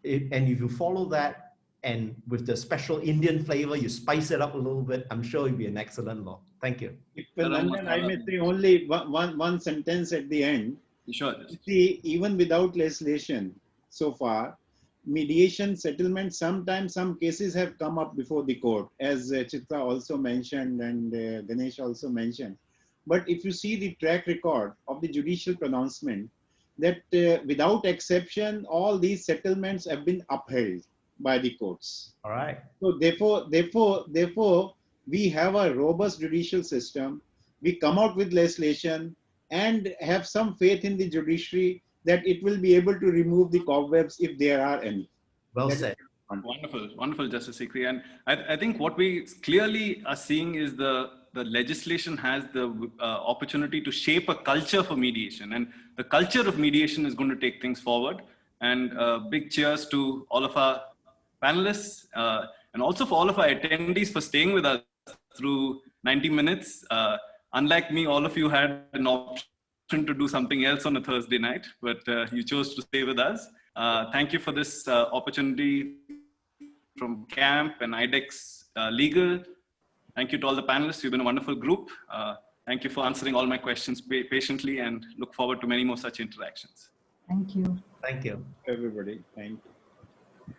And if you follow that, and with the special Indian flavor, you spice it up a little bit, I'm sure it'll be an excellent law. Thank you. Nandan, I may say only one sentence at the end. Sure. See, even without legislation so far, mediation settlement, sometimes some cases have come up before the court, as Chitra also mentioned and Ganesh also mentioned. But if you see the track record of the judicial pronouncement, that without exception, all these settlements have been upheld by the courts. All right. So therefore, we have a robust judicial system, we come out with legislation and have some faith in the judiciary that it will be able to remove the cobwebs if there are any. Well That said. Wonderful, wonderful, Justice Sikri. And I think what we clearly are seeing is the legislation has the opportunity to shape a culture for mediation. And the culture of mediation is going to take things forward. And big cheers to all of our panelists and also for all of our attendees for staying with us through 90 minutes. Unlike me, all of you had an option to do something else on a Thursday night, but you chose to stay with us. Thank you for this opportunity from CAMP and IDEX Legal. Thank you to all the panelists. You've been a wonderful group. Thank you for answering all my questions patiently and look forward to many more such interactions. Thank you. Thank you. Everybody, thank you.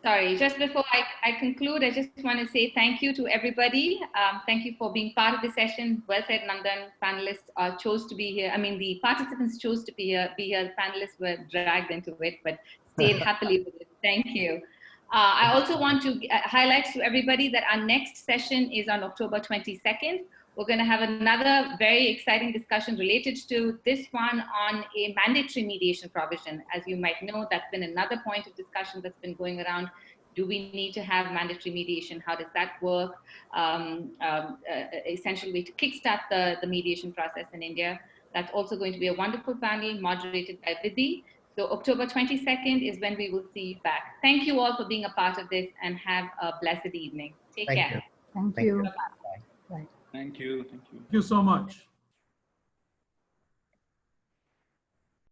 Sorry, just before I conclude, I just want to say thank you to everybody. Thank you for being part of the session. Well said, Nandan. Panelists chose to be here. I mean, the participants chose to be here. The panelists were dragged into it, but stayed happily with it. Thank you. I also want to highlight to everybody that our next session is on October 22nd. We're going to have another very exciting discussion related to this one on a mandatory mediation provision. As you might know, that's been another point of discussion that's been going around. Do we need to have mandatory mediation? How does that work? Essentially to kickstart the mediation process in India. That's also going to be a wonderful panel moderated by Vidhi. So October 22nd is when we will see you back. Thank you all for being a part of this and have a blessed evening. Take care. Thank you. Bye. Thank you. Thank you. Thank you so much.